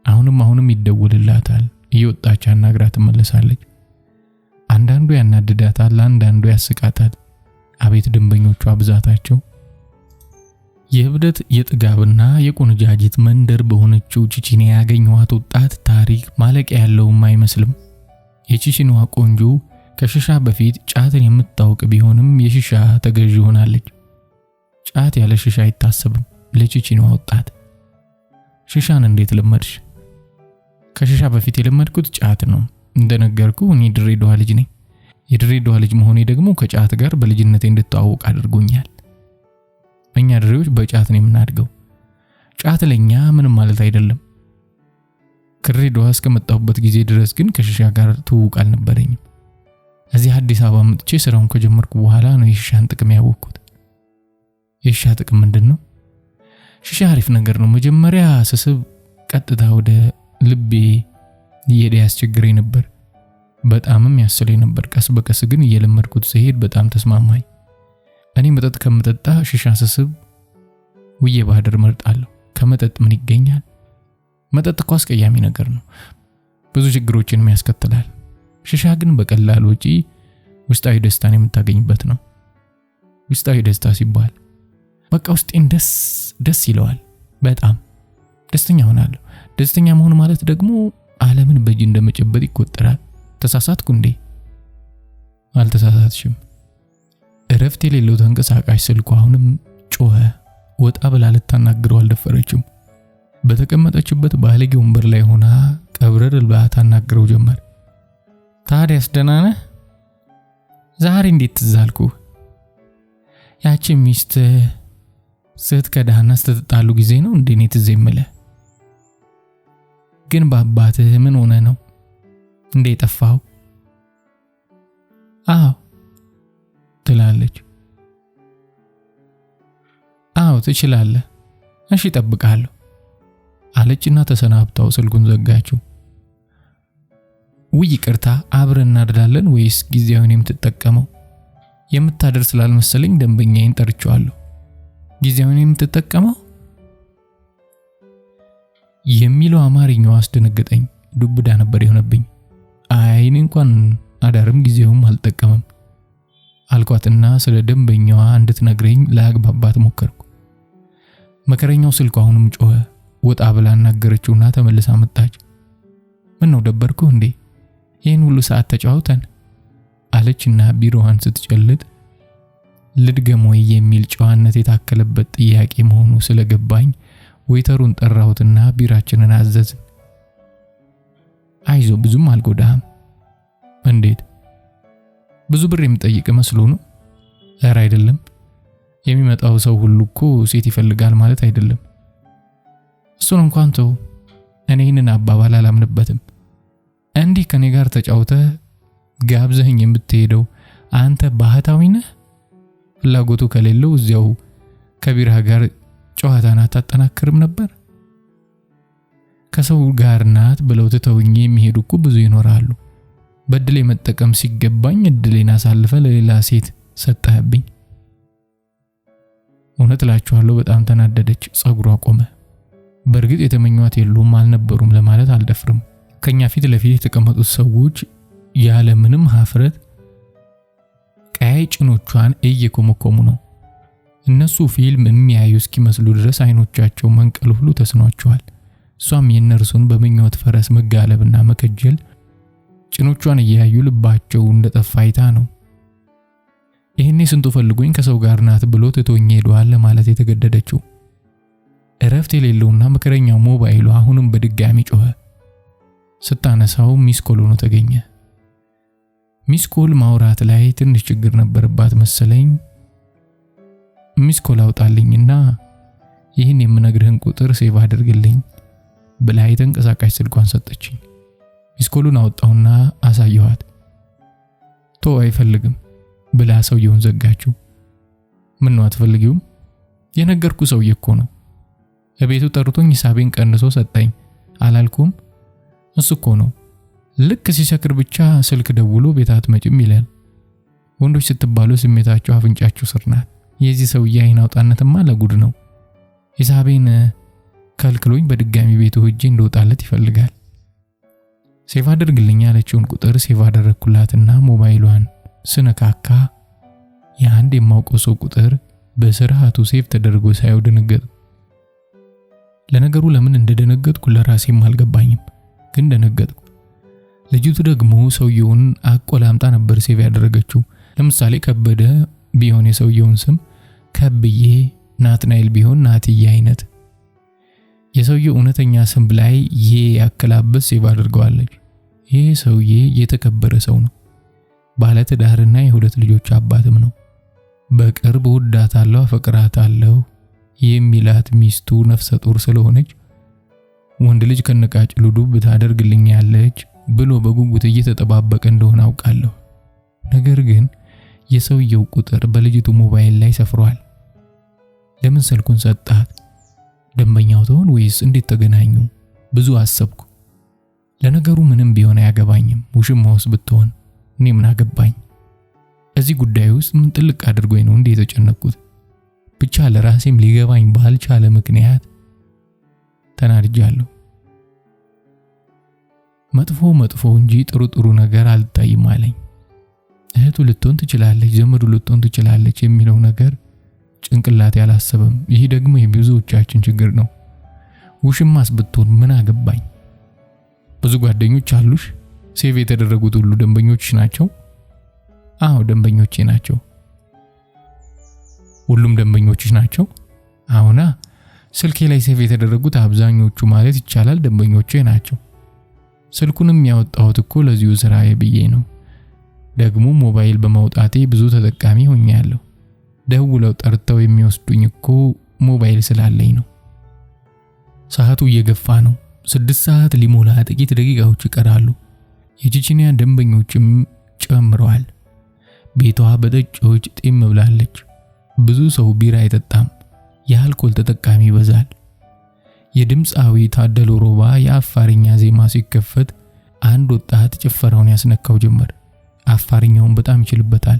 አሁንም ይደውልላታል። እየወጣች አናግራ ትመለሳለች። አንዳንዱ ያናድዳታል፣ አንዳንዱ ያስቃታል። አቤት ደንበኞቿ ብዛታቸው! የህብደት የጥጋብና የቆንጃጅት መንደር በሆነችው ቺቺኒያ ያገኘዋት ወጣት ታሪክ ማለቂያ ያለውም አይመስልም። የቺቺኒዋ ቆንጆ ከሺሻ በፊት ጫትን የምታውቅ ቢሆንም የሺሻ ተገዥ ሆናለች። ጫት ያለ ሺሻ አይታሰብም ለቺቺኒዋ ወጣት። ሺሻን እንዴት ለመድሽ? ከሺሻ በፊት የለመድኩት ጫት ነው። እንደነገርኩ እኔ ድሬዳዋ ልጅ ነኝ። የድሬዳዋ ልጅ መሆኔ ደግሞ ከጫት ጋር በልጅነቴ እንድተዋወቅ አድርጎኛል። እኛ ድሬዎች በጫት ነው የምናድገው። ጫት ለኛ ምንም ማለት አይደለም። ከድሬዳዋ እስከመጣሁበት ጊዜ ድረስ ግን ከሺሻ ጋር ትውውቅ አልነበረኝም። እዚህ አዲስ አበባ መጥቼ ስራውን ከጀመርኩ በኋላ ነው የሺሻን ጥቅም ያወቅኩት። የሺሻ ጥቅም ምንድነው? ሺሻ አሪፍ ነገር ነው። መጀመሪያ ስስብ ቀጥታ ወደ ልቤ እየሄደ ያስቸግረኝ ነበር። በጣምም ያስለኝ ነበር። ቀስ በቀስ ግን እየለመድኩት ሲሄድ በጣም ተስማማኝ። እኔ መጠጥ ከምጠጣ ሺሻ ስስብ ውዬ ባድር መርጣለሁ። ከመጠጥ ምን ይገኛል? መጠጥ እኮ አስቀያሚ ነገር ነው። ብዙ ችግሮችንም ያስከትላል። ሺሻ ግን በቀላል ወጪ ውስጣዊ ደስታን የምታገኝበት ነው። ውስጣዊ ደስታ ሲባል በቃ ውስጤን ደስ ይለዋል። በጣም ደስተኛ ሆናለሁ። ደስተኛ መሆን ማለት ደግሞ ዓለምን በእጅ እንደመጨበጥ ይቆጠራል። ተሳሳትኩ እንዴ? አልተሳሳትሽም። እረፍት የሌለው ተንቀሳቃሽ ስልኩ አሁንም ጮኸ። ወጣ ብላ ልታናግረው አልደፈረችም። በተቀመጠችበት ባለጌ ወንበር ላይ ሆና ቀብረር ብላ ታናግረው ጀመር። ታዲያስ ደህና ነህ? ዛሬ እንዴት ትዝ አልኩህ? ያቺ ሚስት ስትከዳህና ስትጣሉ ጊዜ ነው እንዴ እኔ ትዝ የምልህ? ግን በአባትህ ምን ሆነ ነው እንዴ ጠፋው? አዎ ትላለች። አዎ ትችላለህ። እሺ እጠብቅሃለሁ አለችና ተሰናብታው ስልኩን ዘጋችው። ውይ ይቅርታ፣ አብረን እናድራለን ወይስ ጊዜያውን የምትጠቀመው? የምታደርስ ስላልመሰለኝ ደንበኛዬን ጠርቼዋለሁ። ጊዜያውን የምትጠቀመው የሚለው አማርኛው አስደነገጠኝ። ዱብዳ ነበር የሆነብኝ። አይኔ እንኳን አዳርም ጊዜውም አልጠቀመም አልኳትና ስለ ደንበኛዋ እንድትነግረኝ ላግባባት ሞከርኩ። መከረኛው ስልኩ አሁንም ጮኸ። ወጣ ብላ አናገረችውና ተመልሳ መጣች። ምን ነው ደበርኩ እንዴ? ይሄን ሁሉ ሰዓት ተጫውተን አለችና ቢሮዋን ስትጨልጥ ልድገም ወይ የሚል ጨዋነት የታከለበት ጥያቄ መሆኑ ስለገባኝ ዌተሩን ጠራሁትና ቢራችንን አዘዝን። አይዞ ብዙም አልጎዳም። እንዴት? ብዙ ብር የምጠይቅ መስሎ ነው? ኧረ አይደለም። የሚመጣው ሰው ሁሉ እኮ ሴት ይፈልጋል ማለት አይደለም። እሱን እንኳን ተው። እኔ ይህንን አባባል አላምንበትም። እንዲህ ከኔ ጋር ተጫውተህ ጋብዘኸኝ የምትሄደው አንተ ባህታዊ ነህ? ፍላጎቱ ከሌለው እዚያው ከቢራ ጋር ጨዋታን አታጠናክርም ነበር? ከሰው ጋር ናት ብለው ትተውኝ የሚሄዱ እኮ ብዙ ይኖራሉ። በእድሌ መጠቀም ሲገባኝ እድሌን አሳልፈ ለሌላ ሴት ሰጠህብኝ። እውነት እላችኋለሁ በጣም ተናደደች። ጸጉሯ ቆመ። በእርግጥ የተመኟት የሉም አልነበሩም ለማለት አልደፍርም። ከኛ ፊት ለፊት የተቀመጡት ሰዎች ያለ ምንም ሀፍረት ቀይ ጭኖቿን እየኮመኮሙ ነው። እነሱ ፊልም የሚያዩ እስኪመስሉ ድረስ አይኖቻቸው መንቀል ሁሉ ተስኗቸዋል። እሷም የነርሱን በምኞት ፈረስ መጋለብና መከጀል ጭኖቿን እያዩ ልባቸው እንደጠፋ አይታ ነው። ይሄኔ ስንቱ ፈልጎኝ ከሰው ጋር ናት ብሎ ትቶኝ ሄዷል ለማለት የተገደደችው። እረፍት የሌለውና መከረኛው ሞባይሉ አሁንም በድጋሚ ጮኸ። ስታነሳው ሚስኮል ሆኖ ተገኘ። ሚስኮል ማውራት ላይ ትንሽ ችግር ነበረባት መሰለኝ። ሚስኮል አውጣልኝና ይህን የምነግርህን ቁጥር ሴቭ አድርግልኝ ብላ የተንቀሳቃሽ ስልኳን ሰጠችኝ። ሚስኮሉን አወጣውና አሳየኋት። አይፈልግም ብላ ሰውየውን ዘጋችው። ምን ነው አትፈልጊውም? የነገርኩ ሰውዬ እኮ ነው። እቤቱ ጠርቶኝ ሂሳቤን ቀንሶ ሰጠኝ አላልኩም? እሱ እኮ ነው። ልክ ሲሰክር ብቻ ስልክ ደውሎ ቤት አትመጭም ይላል። ወንዶች ስትባሉ ስሜታቸው አፍንጫችሁ ስር ናት። የዚህ ሰውዬ አይን አውጣነትማ ለጉድ ነው። ሂሳቤን ከልክሎኝ በድጋሚ ቤቱ ሄጄ እንደወጣለት ይፈልጋል። ሴቭ አድርግልኝ ያለችውን ቁጥር ሴቭ አደረኩላትና ሞባይሏን ስነካካ የአንድ የማውቀው ሰው ቁጥር በስርዓቱ ሴቭ ተደርጎ ሳይው ደነገጥኩ። ለነገሩ ለምን እንደደነገጥኩ ለራሴም አልገባኝም፣ ግን ደነገጥኩ። ልጅቱ ደግሞ ሰውየውን አቆላምጣ ነበር ሴቭ ያደረገችው። ለምሳሌ ከበደ ቢሆን የሰውየውን ስም ከብዬ፣ ናትናኤል ቢሆን ናትዬ አይነት። የሰውየው እውነተኛ ስም ላይ ያከላበት ሴቭ አድርገዋለች። ይሄ ሰውዬ የተከበረ ሰው ነው። ባለ ትዳርና የሁለት ልጆች አባትም ነው። በቅርብ ወዳታለሁ አፈቅራታለሁ የሚላት ሚስቱ ነፍሰ ጡር ስለሆነች ወንድ ልጅ ከነቃጭሉ ዱብ ታደርግልኛለች ብሎ በጉጉት እየተጠባበቀ እንደሆነ አውቃለሁ። ነገር ግን የሰውየው ቁጥር በልጅቱ ሞባይል ላይ ሰፍሯል። ለምን ስልኩን ሰጣት? ደንበኛው ተሆን ወይስ እንዴት ተገናኙ? ብዙ አሰብኩ። ለነገሩ ምንም ቢሆን አያገባኝም። ውሽማውስ ብትሆን እኔ ምን አገባኝ? እዚህ ጉዳይ ውስጥ ምን ጥልቅ አድርጎኝ ነው እንዴ የተጨነቅኩት? ብቻ ለራሴም ሊገባኝ ባልቻለ ምክንያት ተናድጃለሁ። መጥፎ እንጂ ጥሩ ነገር አልታይም አለኝ። እህቱ ልትሆን ትችላለች፣ ዘመዱ ልትሆን ትችላለች የሚለው ነገር ጭንቅላቴ አላሰበም። ይህ ደግሞ የብዙዎቻችን ችግር ነው። ውሽማስ ብትሆን ምን አገባኝ? ብዙ ጓደኞች አሉሽ? ሴቭ የተደረጉት ሁሉ ደንበኞችሽ ናቸው? አዎ ደንበኞቼ ናቸው። ሁሉም ደንበኞችሽ ናቸው? አዎና። ስልኬ ላይ ሴቭ የተደረጉት አብዛኞቹ ማለት ይቻላል ደንበኞቼ ናቸው። ስልኩንም ያወጣሁት እኮ ለዚሁ ስራዬ ብዬ ነው። ደግሞ ሞባይል በማውጣቴ ብዙ ተጠቃሚ ሆኛለሁ። ደውለው ጠርተው የሚወስዱኝ እኮ ሞባይል ስላለኝ ነው። ሰዓቱ እየገፋ ነው። 6 ሰዓት ሊሞላ ጥቂት ደቂቃዎች ይቀራሉ። የቼቼንያ ደንበኞችም ጨምረዋል። ቤቷ በጠጪዎች ጤም ብላለች። ብዙ ሰው ቢራ አይጠጣም። የአልኮል ተጠቃሚ ይበዛል። የድምፃዊ ታደለ ሮባ የአፋርኛ ዜማ ሲከፈት አንድ ወጣት ጭፈራውን ያስነካው ጀመር። አፋርኛውን በጣም ይችልበታል።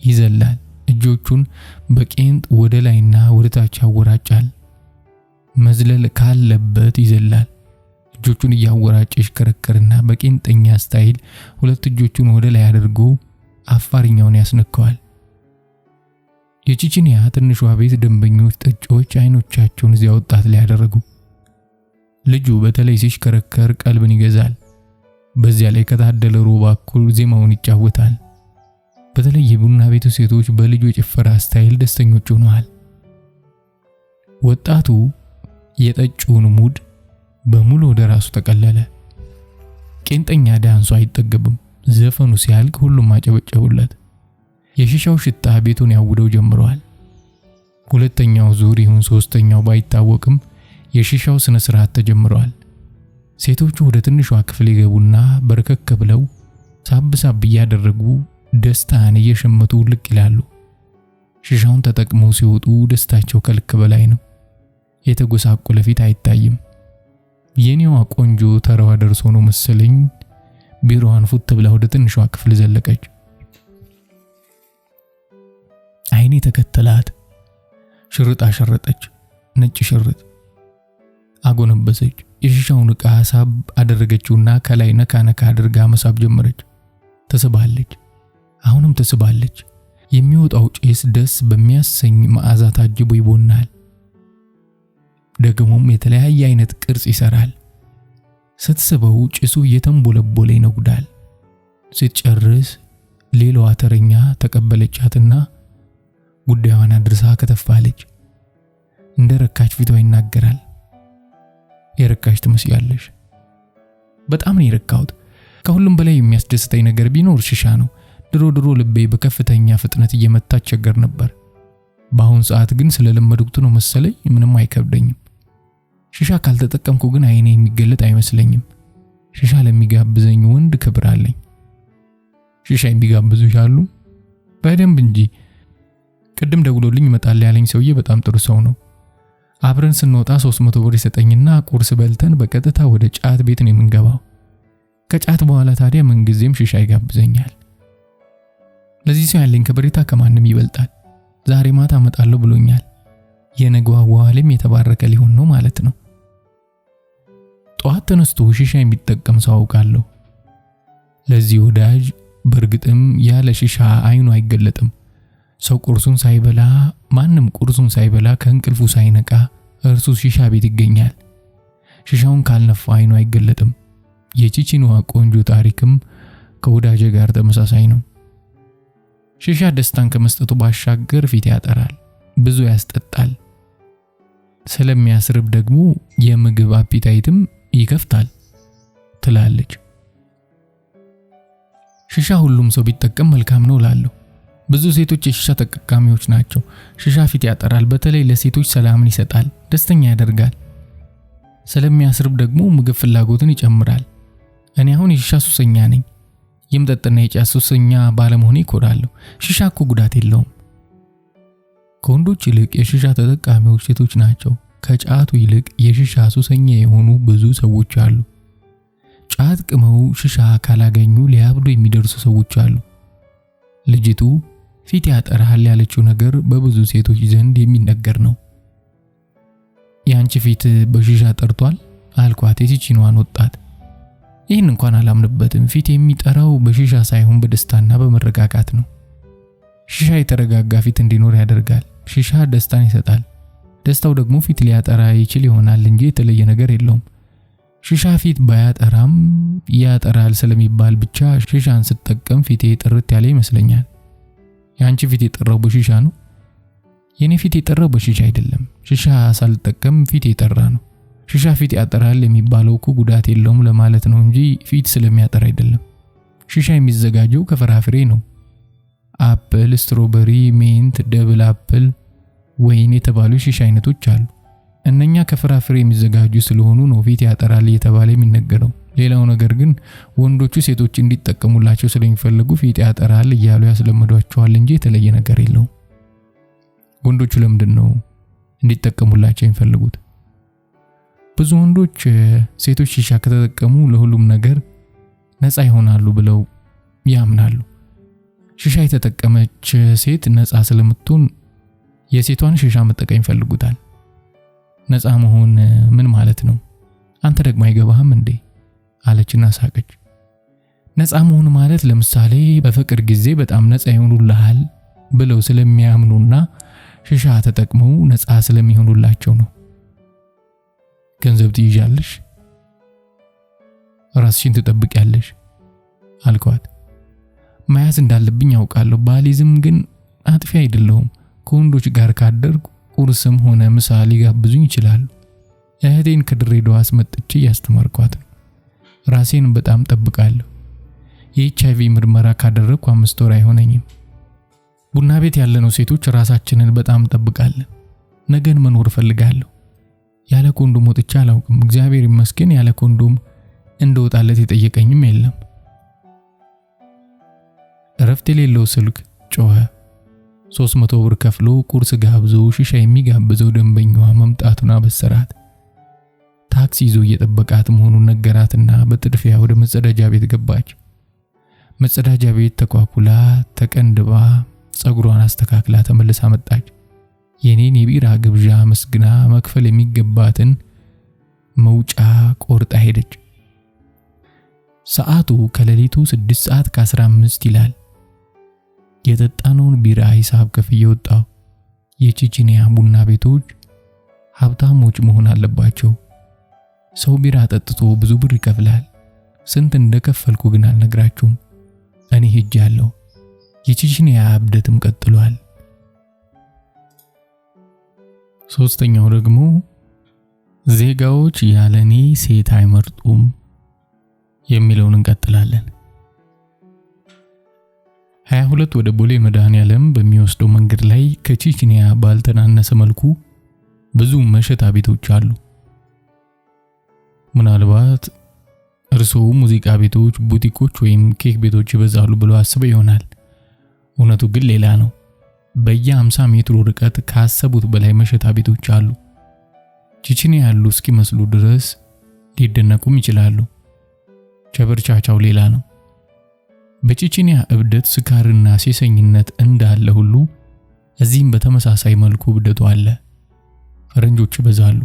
ይዘላል። እጆቹን በቄንጥ ወደ ላይና ወደ ታች ያወራጫል። መዝለል ካለበት ይዘላል። እጆቹን እያወራጨ ይሽከረከርና በቄንጠኛ ስታይል ሁለት እጆቹን ወደ ላይ አድርጎ አፋርኛውን ያስነካዋል። የቼቼንያ ትንሿ ቤት ደንበኞች ጠጪዎች አይኖቻቸውን እዚያ ወጣት ላይ ያደረጉ። ልጁ በተለይ ሲሽከረከር ቀልብን ይገዛል። በዚያ ላይ ከታደለ ሮባ እኩል ዜማውን ይጫወታል። በተለይ የቡና ቤቱ ሴቶች በልጁ የጭፈራ ስታይል ደስተኞች ሆነዋል። ወጣቱ የጠጪውን ሙድ በሙሉ ወደ ራሱ ተቀለለ። ቄንጠኛ ዳንሱ አይጠገብም። ዘፈኑ ሲያልቅ ሁሉም አጨበጨቡለት። የሺሻው ሽታ ቤቱን ያውደው ጀምሯል። ሁለተኛው ዙር ይሁን ሶስተኛው ባይታወቅም የሺሻው ስነ ስርዓት ተጀምሯል። ሴቶቹ ወደ ትንሿ ክፍል ይገቡና በርከክ ብለው ሳብ እያደረጉ ደስታን እየሸመቱ ልቅ ይላሉ። ሽሻውን ተጠቅመው ሲወጡ ደስታቸው ከልክ በላይ ነው። የተጎሳቆለ ፊት አይታይም። የኔዋ ቆንጆ ተራዋ ደርሶ ነው መሰለኝ ቢሮዋን ፉት ብላ ወደ ትንሿ ክፍል ዘለቀች። አይኔ ተከተላት። ሽርጥ አሸረጠች፣ ነጭ ሽርጥ። አጎነበሰች። የሽሻውን ዕቃ ሳብ አደረገችውና ከላይ ነካ ነካ አድርጋ መሳብ ጀመረች። ተስባለች፣ አሁንም ተስባለች። የሚወጣው ጭስ ደስ በሚያሰኝ መዓዛ ታጅቦ ይቦናል። ደግሞም የተለያየ አይነት ቅርጽ ይሰራል። ስትስበው ጭሱ እየተንቦለቦለ ይነጉዳል። ስትጨርስ ሌላዋ ተረኛ ተቀበለቻትና ጉዳዩን አድርሳ ከተፋለች። እንደረካች ፊቷ ይናገራል። የረካሽ ትመስያለሽ። በጣም ነው የረካሁት። ከሁሉም በላይ የሚያስደስተኝ ነገር ቢኖር ሽሻ ነው። ድሮ ልቤ በከፍተኛ ፍጥነት እየመታ ቸገር ነበር። በአሁን ሰዓት ግን ስለለመድኩት ነው መሰለኝ ምንም አይከብደኝም። ሽሻ ካልተጠቀምኩ ግን አይኔ የሚገለጥ አይመስለኝም። ሽሻ ለሚጋብዘኝ ወንድ ክብር አለኝ። ሽሻ የሚጋብዙሽ አሉ? በደንብ እንጂ። ቅድም ደውሎልኝ ይመጣል ያለኝ ሰውዬ በጣም ጥሩ ሰው ነው። አብረን ስንወጣ 300 ብር ይሰጠኝና ቁርስ በልተን በቀጥታ ወደ ጫት ቤት ነው የምንገባው። ከጫት በኋላ ታዲያ ምን ጊዜም ሽሻ ይጋብዘኛል። ለዚህ ሰው ያለኝ ከበሬታ ከማንም ይበልጣል። ዛሬ ማታ አመጣለሁ ብሎኛል። የነገው ዋለም የተባረከ ሊሆን ነው ማለት ነው። ጧት ተነስቶ ሽሻ የሚጠቀም ሰው አውቃለሁ። ለዚህ ወዳጅ በእርግጥም ያለ ሽሻ አይኑ አይገለጥም። ሰው ቁርሱን ሳይበላ ማንም ቁርሱን ሳይበላ ከእንቅልፉ ሳይነቃ እርሱ ሽሻ ቤት ይገኛል። ሽሻውን ካልነፋ አይኑ አይገለጥም። የቺቺንዋ ቆንጆ ታሪክም ከወዳጄ ጋር ተመሳሳይ ነው። ሽሻ ደስታን ከመስጠቱ ባሻገር ፊት ያጠራል፣ ብዙ ያስጠጣል። ስለሚያስርብ ደግሞ የምግብ አፒታይትም ይከፍታል ትላለች። ሽሻ ሁሉም ሰው ቢጠቀም መልካም ነው እላለሁ። ብዙ ሴቶች የሽሻ ተጠቃሚዎች ናቸው። ሽሻ ፊት ያጠራል፣ በተለይ ለሴቶች ሰላምን ይሰጣል፣ ደስተኛ ያደርጋል። ስለሚያስርብ ደግሞ ምግብ ፍላጎትን ይጨምራል። እኔ አሁን የሽሻ ሱሰኛ ነኝ። የምጠጥና የጫት ሱሰኛ ባለመሆኔ እኮራለሁ። ሽሻ እኮ ጉዳት የለውም። ከወንዶች ይልቅ የሽሻ ተጠቃሚዎች ሴቶች ናቸው። ከጫቱ ይልቅ የሽሻ ሱሰኛ የሆኑ ብዙ ሰዎች አሉ። ጫት ቅመው ሽሻ ካላገኙ ሊያብዱ የሚደርሱ ሰዎች አሉ። ልጅቱ ፊት ያጠራል ያለችው ነገር በብዙ ሴቶች ዘንድ የሚነገር ነው። ያንቺ ፊት በሽሻ ጠርቷል አልኳት የቺቺንዋን ወጣት። ይህን እንኳን አላምንበትም። ፊት የሚጠራው በሽሻ ሳይሆን በደስታና በመረጋጋት ነው። ሽሻ የተረጋጋ ፊት እንዲኖር ያደርጋል። ሽሻ ደስታን ይሰጣል። ደስታው ደግሞ ፊት ሊያጠራ ይችል ይሆናል እንጂ የተለየ ነገር የለውም። ሽሻ ፊት ባያጠራም ያጠራል ስለሚባል ብቻ ሽሻን ስጠቀም ፊቴ ጥርት ያለ ይመስለኛል። ያንቺ ፊት የጠራው በሽሻ ነው? የኔ ፊት የጠራው በሽሻ አይደለም። ሽሻ ሳልጠቀም ፊት የጠራ ነው። ሽሻ ፊት ያጠራል የሚባለው እኮ ጉዳት የለውም ለማለት ነው እንጂ ፊት ስለሚያጠራ አይደለም። ሽሻ የሚዘጋጀው ከፍራፍሬ ነው። አፕል፣ ስትሮበሪ፣ ሜንት፣ ደብል አፕል፣ ወይን የተባሉ ሽሻ አይነቶች አሉ። እነኛ ከፍራፍሬ የሚዘጋጁ ስለሆኑ ነው ፊት ያጠራል እየተባለ የሚነገረው። ሌላው ነገር ግን ወንዶቹ ሴቶች እንዲጠቀሙላቸው ስለሚፈልጉ ፊት ያጠራል እያሉ ያስለምዷቸዋል እንጂ የተለየ ነገር የለውም። ወንዶቹ ለምንድን ነው እንዲጠቀሙላቸው የሚፈልጉት? ብዙ ወንዶች ሴቶች ሽሻ ከተጠቀሙ ለሁሉም ነገር ነፃ ይሆናሉ ብለው ያምናሉ። ሽሻ የተጠቀመች ሴት ነፃ ስለምትሆን የሴቷን ሽሻ መጠቀም ይፈልጉታል። ነፃ መሆን ምን ማለት ነው? አንተ ደግሞ አይገባህም እንዴ? አለችና ሳቀች። ነፃ መሆን ማለት ለምሳሌ በፍቅር ጊዜ በጣም ነፃ ይሆኑልሃል ብለው ስለሚያምኑና ሽሻ ተጠቅመው ነፃ ስለሚሆኑላቸው ነው። ገንዘብ ትይዣለሽ፣ ራስሽን ትጠብቂያለሽ አልኳት። መያዝ እንዳለብኝ ያውቃለሁ። ባሊዝም ግን አጥፊ አይደለሁም። ከወንዶች ጋር ካደርኩ ቁርስም ሆነ ምሳ ሊጋብዙኝ ይችላሉ። እህቴን ከድሬዳዋ አስመጥቼ ያስተማርኳት ነው። ራሴን በጣም ጠብቃለሁ። የኤችአይቪ ምርመራ ካደረኩ 5 ወር አይሆነኝም። ቡና ቤት ያለነው ሴቶች ራሳችንን በጣም ጠብቃለን። ነገን መኖር ፈልጋለሁ። ያለ ኮንዶም ወጥቼ አላውቅም። እግዚአብሔር ይመስገን ያለ ኮንዶም እንደወጣለት የጠየቀኝም የለም። እረፍት የሌለው ስልክ ጮኸ። 300 ብር ከፍሎ ቁርስ ጋብዞ ሺሻ የሚጋብዘው ደንበኛዋ መምጣቱን አበሰራት። ታክሲ ይዞ እየጠበቃት መሆኑን ነገራትና በጥድፊያ ወደ መጸዳጃ ቤት ገባች። መጸዳጃ ቤት ተኳኩላ ተቀንድባ ጸጉሯን አስተካክላ ተመልሳ መጣች። የኔን የቢራ ግብዣ መስግና መክፈል የሚገባትን መውጫ ቆርጣ ሄደች። ሰዓቱ ከሌሊቱ 6:15 ይላል። የጠጣነውን ቢራ ሂሳብ ከፍዬ ወጣሁ። የቼቼንያ ቡና ቤቶች ሀብታሞች መሆን አለባቸው። ሰው ቢራ ጠጥቶ ብዙ ብር ይከፍላል። ስንት እንደከፈልኩ ግን አልነግራችሁም። እኔ ሄጃለሁ። የቼቼንያ እብደትም ቀጥሏል። ሶስተኛው ደግሞ ዜጋዎች ያለኔ ሴት አይመርጡም የሚለውን እንቀጥላለን። 22 ወደ ቦሌ መድኃኔዓለም በሚወስደው መንገድ ላይ ከቼቼንያ ባልተናነሰ መልኩ ብዙ መሸታ ቤቶች አሉ። ምናልባት እርስዎ ሙዚቃ ቤቶች፣ ቡቲኮች ወይም ኬክ ቤቶች ይበዛሉ ብለው አስበው ይሆናል። እውነቱ ግን ሌላ ነው። በየ50 ሜትር ርቀት ካሰቡት በላይ መሸታ ቤቶች አሉ። ቼቼንያ ያሉ እስኪመስሉ ድረስ ሊደነቁም ይችላሉ። ቸበርቻቻው ሌላ ነው። በቼቼንያ እብደት፣ ስካርና ሴሰኝነት እንዳለ ሁሉ እዚህም በተመሳሳይ መልኩ እብደቱ አለ። ፈረንጆች ይበዛሉ፣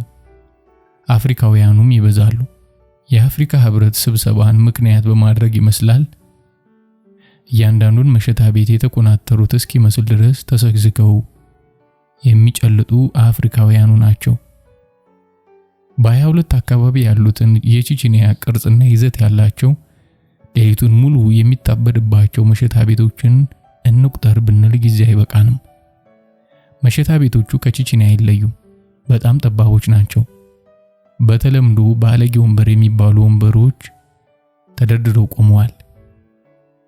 አፍሪካውያኑም ይበዛሉ። የአፍሪካ ህብረት ስብሰባን ምክንያት በማድረግ ይመስላል እያንዳንዱን መሸታ ቤት የተቆናተሩት እስኪመስል ድረስ ተሰግዝገው የሚጨልጡ አፍሪካውያኑ ናቸው። በ22 አካባቢ ያሉትን የቼቼንያ ቅርጽና ይዘት ያላቸው ሌሊቱን ሙሉ የሚታበድባቸው መሸታ ቤቶችን እንቁጠር ብንል ጊዜ አይበቃንም። መሸታ ቤቶቹ ከቼቼንያ አይለዩም። በጣም ጠባቦች ናቸው። በተለምዶ ባለጌ ወንበር የሚባሉ ወንበሮች ተደርድረው ቆመዋል።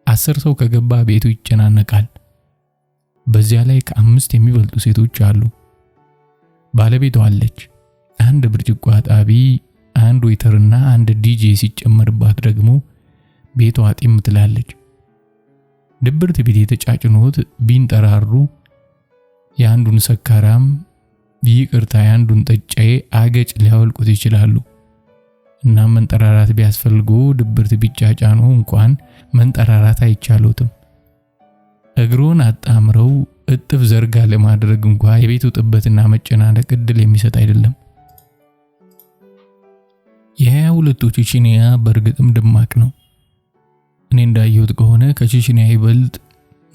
10 ሰው ከገባ ቤቱ ይጨናነቃል። በዚያ ላይ ከ5 የሚበልጡ ሴቶች አሉ። ባለቤቷ አለች። አንድ ብርጭቆ አጣቢ፣ አንድ ዌተርና አንድ ዲጄ ሲጨመርባት ደግሞ ቤቷ ጢም ትላለች። ድብርት ቤት የተጫጭኖት ቢንጠራሩ የአንዱን ሰካራም ይቅርታ የአንዱን ጠጫዬ አገጭ ሊያወልቁት ይችላሉ። እና መንጠራራት ቢያስፈልጉ ድብርት ቢጫጫኑ እንኳን መንጠራራት አይቻሉትም። እግሮን አጣምረው እጥፍ ዘርጋ ለማድረግ እንኳን የቤቱ ጥበትና መጨናነቅ እድል የሚሰጥ አይደለም። የ22ቱ ቼቼንያ በእርግጥም ደማቅ ነው። እኔ እንዳየሁት ከሆነ ከቼቼንያ ይበልጥ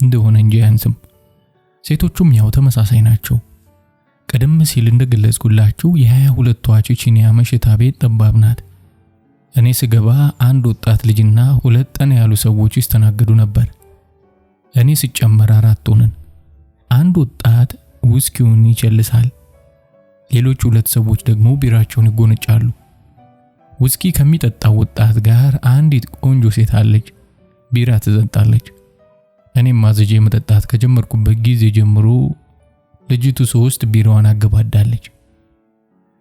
እንደሆነ እንጂ አያንስም። ሴቶቹም ያው ተመሳሳይ ናቸው። ቀደም ሲል እንደገለጽኩላችሁ የ22ቷ ቼቼንያ መሸታ ቤት ጠባብ ናት። እኔ ስገባ አንድ ወጣት ልጅና 2 ጠና ያሉ ሰዎች ይስተናገዱ ነበር። እኔ ሲጨመር 4 ሆነን። አንድ ወጣት ውስኪውን ይጨልሳል። ሌሎች 2 ሰዎች ደግሞ ቢራቸውን ይጎነጫሉ። ውስኪ ከሚጠጣው ወጣት ጋር አንዲት ቆንጆ ሴት አለች። ቢራ ትጠጣለች። እኔም ማዘጄ መጠጣት ከጀመርኩበት ጊዜ ጀምሮ ልጅቱ 3 ቢራዋን አገባዳለች።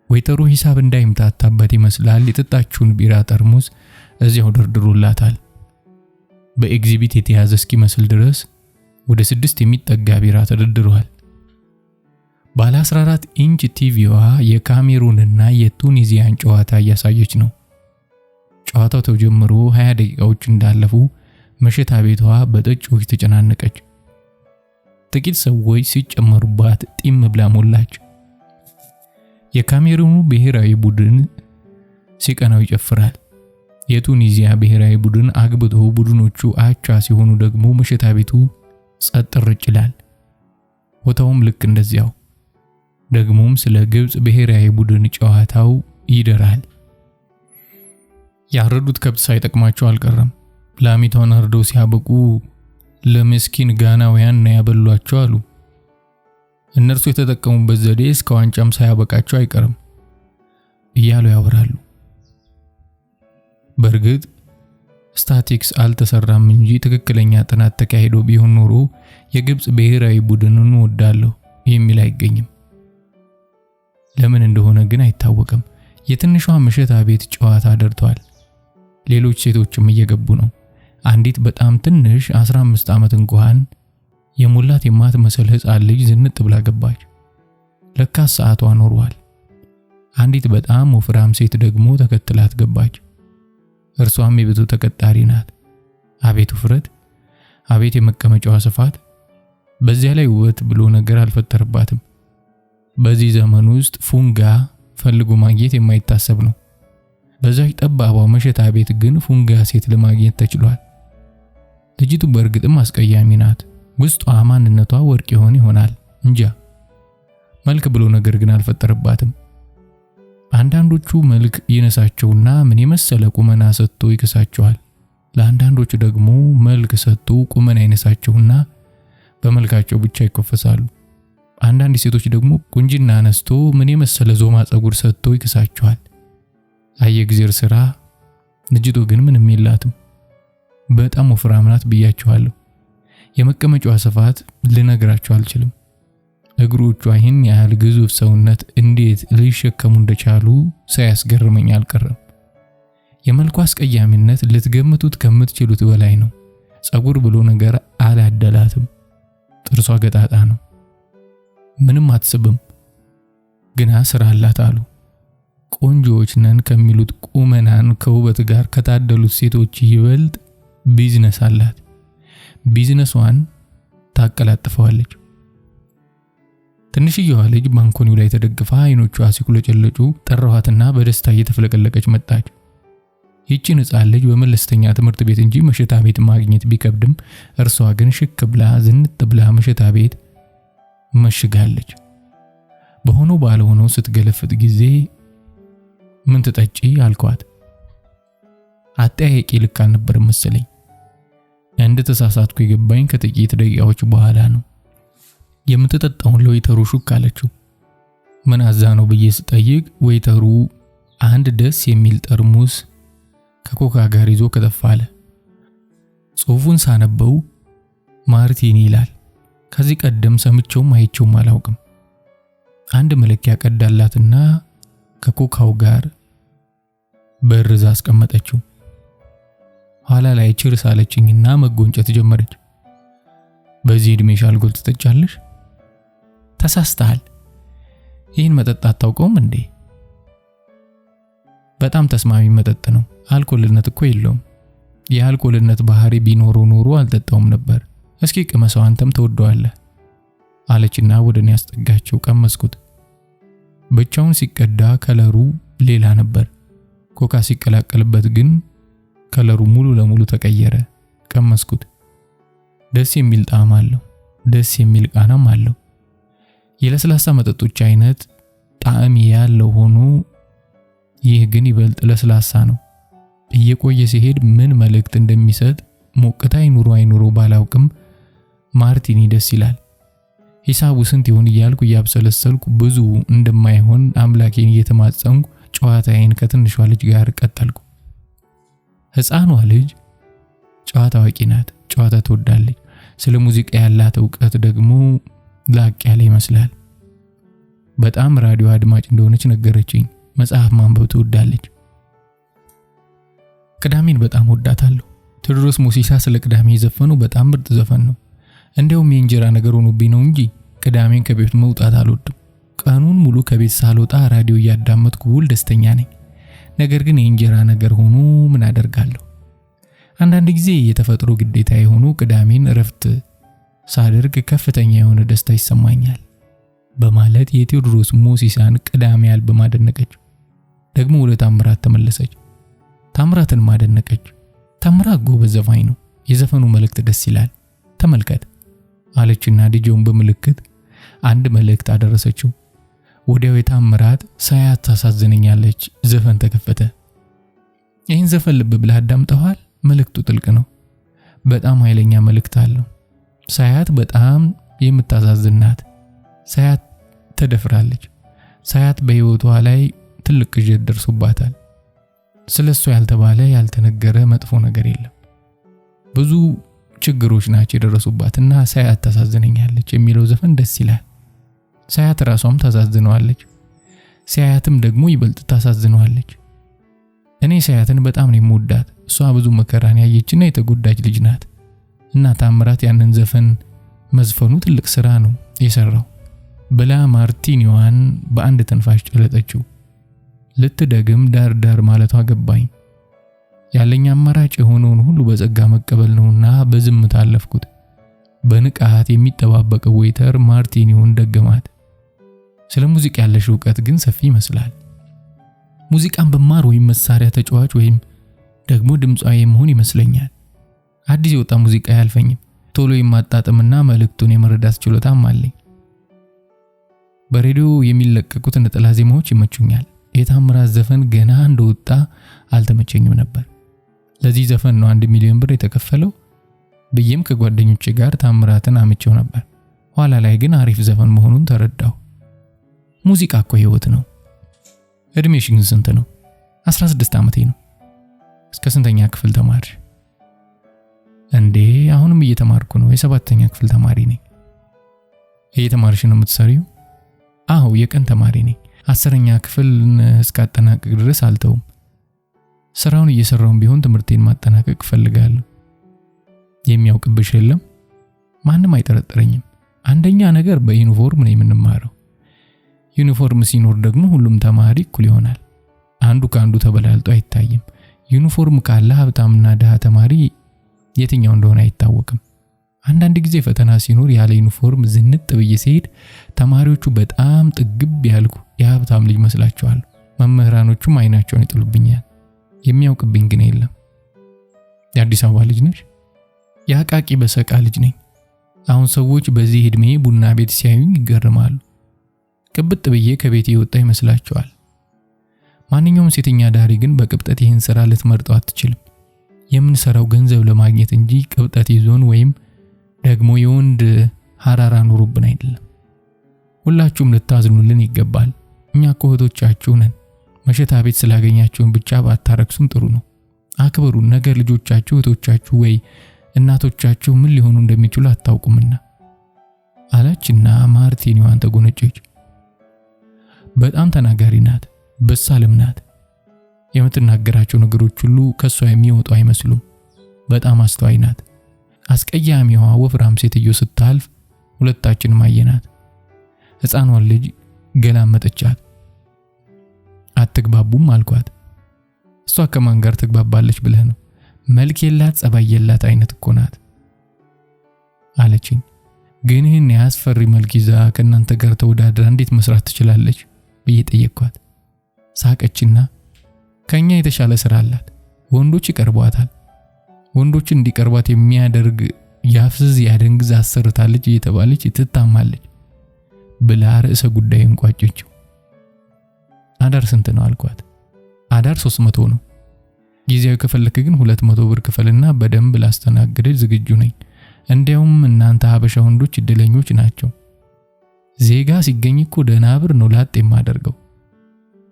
ዌተሩ ሂሳብ እንዳይምታታበት ይመስላል የጠጣችውን ቢራ ጠርሙስ እዚያው ደርድሮላታል። በኤግዚቢት የተያዘ እስኪመስል ድረስ ወደ 6 የሚጠጋ ቢራ ተደርድሯል። ባለ 14 ኢንች ቲቪዋ የካሜሩንና የቱኒዚያን ጨዋታ እያሳየች ነው። ጨዋታው ተጀምሮ 20 ደቂቃዎች እንዳለፉ መሸታ ቤቷ በጠጪዎች ተጨናነቀች። ጥቂት ሰዎች ሲጨመሩባት ጢም ብላ ሞላች። የካሜሩኑ ብሔራዊ ቡድን ሲቀናው ይጨፍራል። የቱኒዚያ ብሔራዊ ቡድን አግብቶ ቡድኖቹ አቻ ሲሆኑ ደግሞ መሸታ ቤቱ ጸጥ ረጭ ይላል። ቦታውም ልክ እንደዚያው። ደግሞም ስለ ግብጽ ብሔራዊ ቡድን ጨዋታው ይደራል። ያረዱት ከብት ሳይጠቅማቸው አልቀረም። ላሚቷን አርደው ሲያበቁ ለምስኪን ጋናውያን ነው ያበሏቸው አሉ። እነርሱ የተጠቀሙበት ዘዴ እስከ ዋንጫም ሳያበቃቸው አይቀርም እያሉ ያወራሉ። በእርግጥ ስታቲክስ አልተሰራም እንጂ ትክክለኛ ጥናት ተካሂዶ ቢሆን ኖሮ የግብጽ ብሔራዊ ቡድንን ወዳለው የሚል አይገኝም። ለምን እንደሆነ ግን አይታወቅም። የትንሿ መሸታ ቤት ጨዋታ ደርቷል። ሌሎች ሴቶችም እየገቡ ነው። አንዲት በጣም ትንሽ 15 ዓመት እንኳን የሞላት የማትመስል ሕፃን ልጅ ዝንጥ ብላ ገባች። ለካስ ሰዓቷ ኖሯል። አንዲት በጣም ወፍራም ሴት ደግሞ ተከትላት ገባች። እርሷም የቤቱ ተቀጣሪ ናት። አቤት ውፍረት! አቤት የመቀመጫዋ ስፋት! በዚያ ላይ ውበት ብሎ ነገር አልፈጠረባትም። በዚህ ዘመን ውስጥ ፉንጋ ፈልጎ ማግኘት የማይታሰብ ነው። በዛች ጠባቧ መሸታ ቤት ግን ፉንጋ ሴት ለማግኘት ተችሏል። ልጅቱ በእርግጥም አስቀያሚ ናት። ውስጧ ማንነቷ ወርቅ ይሆናል እንጃ። መልክ ብሎ ነገር ግን አልፈጠረባትም። አንዳንዶቹ መልክ ይነሳቸውና ምን የመሰለ ቁመና ሰጥቶ ይከሳቸዋል። ለአንዳንዶቹ ደግሞ መልክ ሰጥቶ ቁመና ይነሳቸውና በመልካቸው ብቻ ይኮፈሳሉ። አንዳንድ ሴቶች ደግሞ ቁንጅና አነስቶ ምን የመሰለ ዞማ ጸጉር ሰጥቶ ይከሳቸዋል። አየግዜር ስራ። ልጅቱ ግን ምንም የላትም። በጣም ወፍራም ናት ብያቸዋለሁ። የመቀመጫዋ ስፋት ልነግራቸው አልችልም። እግሮቿ ይህን ያህል ግዙፍ ሰውነት እንዴት ሊሸከሙ እንደቻሉ ሳያስገርመኝ አልቀረም። የመልኳ አስቀያሚነት ልትገምቱት ከምትችሉት በላይ ነው። ጸጉር ብሎ ነገር አላደላትም። ጥርሷ ገጣጣ ነው። ምንም አትስብም። ግና ስራ አላት አሉ። ቆንጆዎች ነን ከሚሉት ቁመናን ከውበት ጋር ከታደሉት ሴቶች ይበልጥ ቢዝነስ አላት። ቢዝነሷን ታቀላጥፈዋለች። ትንሽዬዋ ልጅ ባንኮኒው ላይ ተደግፋ አይኖቿ ሲኩለጨለጩ ጠራኋትና በደስታ እየተፍለቀለቀች መጣች። ይህችን ሕፃን ልጅ በመለስተኛ ትምህርት ቤት እንጂ መሸታ ቤት ማግኘት ቢከብድም እርሷ ግን ሽክ ብላ ዝንጥ ብላ መሸታ ቤት መሽጋለች። በሆነው ባልሆነው ስትገለፍጥ ጊዜ ምን ትጠጪ አልኳት። አጠያየቄ ልክ አልነበረም መሰለኝ። እንደተሳሳትኩ የገባኝ ከጥቂት ደቂቃዎች በኋላ ነው። የምትጠጣውን ለዌተሩ ሹክ አለችው። ምን አዛ ነው ብዬ ስጠይቅ ዌተሩ አንድ ደስ የሚል ጠርሙስ ከኮካ ጋር ይዞ ከተፋለ። ጽሑፉን ሳነበው ማርቲኒ ይላል። ከዚህ ቀደም ሰምቼውም አይቼውም አላውቅም። አንድ መለኪያ ቀዳላትና ከኮካው ጋር በርዛ አስቀመጠችው። ኋላ ላይ ችርስ አለችኝና መጎንጨት ጀመረች። በዚህ እድሜሽ አልኮል ትጠጫለሽ? ተሳስተሃል። ይህን መጠጥ አታውቀውም እንዴ? በጣም ተስማሚ መጠጥ ነው። አልኮልነት እኮ የለውም። የአልኮልነት ባህሪ ቢኖረው ኖሮ አልጠጣውም ነበር። እስኪ ቅመሰው፣ አንተም ተወደዋለህ አለችና ወደኔ ያስጠጋቸው። ቀመስኩት። ብቻውን ሲቀዳ ከለሩ ሌላ ነበር። ኮካ ሲቀላቀልበት ግን ከለሩ ሙሉ ለሙሉ ተቀየረ። ቀመስኩት። ደስ የሚል ጣዕም አለው። ደስ የሚል ቃናም አለው። የለስላሳ መጠጦች አይነት ጣዕም ያለው ሆኖ ይህ ግን ይበልጥ ለስላሳ ነው። እየቆየ ሲሄድ ምን መልእክት እንደሚሰጥ ሞቅታ አይኑሮ ባላውቅም ማርቲኒ ደስ ይላል። ሂሳቡ ስንት ይሆን እያልኩ እያብሰለሰልኩ ብዙ እንደማይሆን አምላኬን እየተማጸንኩ ጨዋታዬን ከትንሿ ልጅ ጋር ቀጠልኩ። ሕፃኗ ልጅ ጨዋታ አዋቂ ናት። ጨዋታ ትወዳለች። ስለ ሙዚቃ ያላት ዕውቀት ደግሞ ላቅ ያለ ይመስላል። በጣም ራዲዮ አድማጭ እንደሆነች ነገረችኝ። መጽሐፍ ማንበብ ትወዳለች። ቅዳሜን በጣም ወዳታለሁ። ቴዎድሮስ ሞሲሳ ስለ ቅዳሜ የዘፈነው በጣም ምርጥ ዘፈን ነው። እንደውም የእንጀራ ነገር ሆኖብኝ ነው እንጂ ቅዳሜን ከቤት መውጣት አልወድም። ቀኑን ሙሉ ከቤት ሳልወጣ ራዲዮ እያዳመጥኩ ውል ደስተኛ ነኝ። ነገር ግን የእንጀራ ነገር ሆኖ ምን አደርጋለሁ? አንዳንድ ጊዜ የተፈጥሮ ግዴታ የሆኑ ቅዳሜን እረፍት ሳደርግ ከፍተኛ የሆነ ደስታ ይሰማኛል በማለት የቴዎድሮስ ሞሲሳን ቅዳሜ አልበም አደነቀች። ደግሞ ወደ ታምራት ተመለሰች። ታምራትን ማደነቀች። ታምራት ጎበዝ ዘፋኝ ነው። የዘፈኑ መልእክት ደስ ይላል። ተመልከት አለችና ዲጆን በምልክት አንድ መልእክት አደረሰችው። ወዲያው የታምራት ሳያት ታሳዝነኛለች ዘፈን ተከፈተ። ይህን ዘፈን ልብ ብለህ አዳምጠዋል? መልእክቱ ጥልቅ ነው። በጣም ኃይለኛ መልእክት አለው። ሳያት በጣም የምታሳዝናት። ሳያት ተደፍራለች። ሳያት በህይወቷ ላይ ትልቅ ቅዠት ደርሶባታል። ስለሷ ያልተባለ ያልተነገረ መጥፎ ነገር የለም። ብዙ ችግሮች ናቸው የደረሱባትና ሳያት ታሳዝነኛለች የሚለው ዘፈን ደስ ይላል። ሳያት ራሷም ታሳዝነዋለች። ሳያትም ደግሞ ይበልጥ ታሳዝነዋለች። እኔ ሳያትን በጣም ነው የምወዳት። እሷ ብዙ መከራን ያየችና የተጎዳች ልጅ ናት። እና ታምራት ያንን ዘፈን መዝፈኑ ትልቅ ስራ ነው የሰራው ብላ ማርቲኒዋን በአንድ ተንፋሽ ጨለጠችው። ልትደግም ዳር ማለቷ ገባኝ። ያለኝ አማራጭ የሆነውን ሁሉ በጸጋ መቀበል ነውና በዝምታ አለፍኩት። በንቃት የሚጠባበቀው ዌይተር ማርቲኒውን ደገማት። ስለ ሙዚቃ ያለሽ ዕውቀት ግን ሰፊ ይመስላል። ሙዚቃን በማር ወይም መሳሪያ ተጫዋች ወይም ደግሞ ድምጻዊ መሆን ይመስለኛል። አዲስ የወጣ ሙዚቃ ያልፈኝም። ቶሎ የማጣጣምና መልእክቱን የመረዳት ችሎታም አለኝ። በሬዲዮ የሚለቀቁት ነጠላ ዜማዎች ይመቹኛል። የታምራት ዘፈን ገና እንደወጣ አልተመቸኝም ነበር። ለዚህ ዘፈን ነው 1 ሚሊዮን ብር የተከፈለው ብዬም ከጓደኞቼ ጋር ታምራትን አምቼው ነበር። ኋላ ላይ ግን አሪፍ ዘፈን መሆኑን ተረዳሁ። ሙዚቃ እኮ ህይወት ነው። እድሜሽ ግን ስንት ነው? 16 ዓመቴ ነው። እስከ ስንተኛ ክፍል ተማርሽ? እንዴ አሁንም እየተማርኩ ነው። የ7ኛ ክፍል ተማሪ ነኝ። እየተማርሽ ነው የምትሰሪው? አዎ የቀን ተማሪ ነኝ። 10ኛ ክፍል እስካጠናቀቅ ድረስ አልተውም። ስራውን እየሰራውን ቢሆን ትምህርቴን ማጠናቀቅ ፈልጋለሁ። የሚያውቅብሽ የለም? ማንም አይጠረጥረኝም። አንደኛ ነገር በዩኒፎርም ነው የምንማረው። ዩኒፎርም ሲኖር ደግሞ ሁሉም ተማሪ እኩል ይሆናል። አንዱ ከአንዱ ተበላልጦ አይታይም። ዩኒፎርም ካለ ሀብታምና ድሃ ተማሪ የትኛው እንደሆነ አይታወቅም። አንዳንድ ጊዜ ፈተና ሲኖር ያለ ዩኒፎርም ዝንጥ ብዬ ሲሄድ ተማሪዎቹ በጣም ጥግብ ያልኩ የሀብታም ልጅ መስላቸዋል። መምህራኖቹም አይናቸውን ይጥሉብኛል። የሚያውቅብኝ ግን የለም። የአዲስ አበባ ልጅ ነሽ? የአቃቂ በሰቃ ልጅ ነኝ። አሁን ሰዎች በዚህ እድሜ ቡና ቤት ሲያዩኝ ይገርማሉ። ቅብጥ ብዬ ከቤቴ የወጣ ይመስላቸዋል። ማንኛውም ሴተኛ ዳሪ ግን በቅብጠት ይህን ስራ ልትመርጠው አትችልም። የምንሰራው ገንዘብ ለማግኘት እንጂ ቅብጠት ይዞን ወይም ደግሞ የወንድ ሐራራ ኑሮብን አይደለም። ሁላችሁም ልታዝኑልን ይገባል። እኛ እኮ እህቶቻችሁ ነን። መሸታ ቤት ስላገኛችሁን ብቻ ባታረክሱን ጥሩ ነው። አክብሩን። ነገር ልጆቻችሁ እህቶቻችሁ ወይ እናቶቻችሁ ምን ሊሆኑ እንደሚችሉ አታውቁምና አለችና ማርቲኒዋን ተጎነጨች። በጣም ተናጋሪ ናት፣ በሳልም ናት። የምትናገራቸው ነገሮች ሁሉ ከሷ የሚወጡ አይመስሉም። በጣም አስተዋይ ናት። አስቀያሚዋ ወፍራም ሴትዮ ስታልፍ ሁለታችንም አየናት። ሕፃኗን ልጅ ገላመጠቻት። አትግባቡም አልኳት። እሷ ከማን ጋር ትግባባለች ብለህ ነው? መልክ የላት ጸባይ የላት አይነት እኮ ናት አለችኝ። ግን ይህን ያስፈሪ መልክ ይዛ ከእናንተ ጋር ተወዳድራ እንዴት መስራት ትችላለች ብዬ ጠየቅኳት። ሳቀችና ከኛ የተሻለ ስራ አላት። ወንዶች ይቀርቧታል። ወንዶችን እንዲቀርቧት የሚያደርግ ያፍዝዝ ያደንግዝ አሰርታለች እየተባለች ትታማለች ብላ ርዕሰ ጉዳዩን ቋጨችው። አዳር ስንት ነው አልኳት። አዳር 300 ነው። ጊዜያዊ ከፈለክ ግን 200 ብር ክፈልና በደንብ ላስተናግድህ ዝግጁ ነኝ። እንዲያውም እናንተ ሀበሻ ወንዶች እድለኞች ናቸው። ዜጋ ሲገኝ እኮ ደህና ብር ነው ላጥ የማደርገው።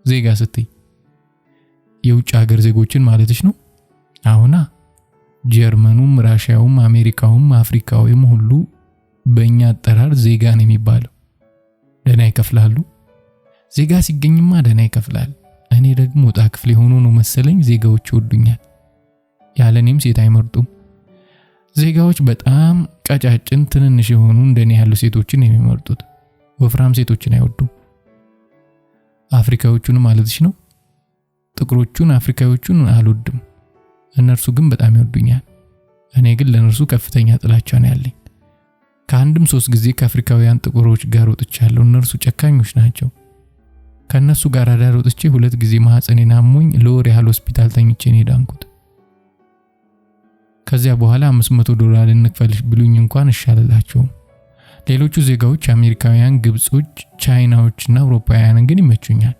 ዜጋ ስትይ የውጭ ሀገር ዜጎችን ማለትሽ ነው? አሁና ጀርመኑም ራሺያውም አሜሪካውም አፍሪካውም ሁሉ በእኛ አጠራር ዜጋ ነው የሚባለው። ደህና ይከፍላሉ። ዜጋ ሲገኝማ ደህና ይከፍላል። እኔ ደግሞ ወጣ ክፍል ሆኖ ነው መሰለኝ ዜጋዎች ይወዱኛል። ያለኔም ሴት አይመርጡም። ዜጋዎች በጣም ቀጫጭን ትንንሽ የሆኑ እንደኔ ያሉ ሴቶችን የሚመርጡት፣ ወፍራም ሴቶችን አይወዱም። አፍሪካዎቹን ማለትሽ ነው? ጥቁሮቹን አፍሪካዎቹን አልወድም። እነርሱ ግን በጣም ይወዱኛል። እኔ ግን ለነርሱ ከፍተኛ ጥላቻ ነው ያለኝ። ከአንድም 3 ጊዜ ከአፍሪካውያን ጥቁሮች ጋር ወጥቻለሁ። እነርሱ ጨካኞች ናቸው። ከነሱ ጋር አዳር ወጥቼ 2 ጊዜ ማህፀኔን አሞኝ ለወር ያህል ሆስፒታል ተኝቼ ነው የዳንኩት። ከዚያ በኋላ $500 እንክፈልሽ ብሉኝ እንኳን እሻለላቸውም። ሌሎቹ ዜጋዎች አሜሪካውያን፣ ግብጾች፣ ቻይናዎችና አውሮፓውያን ግን ይመቹኛል።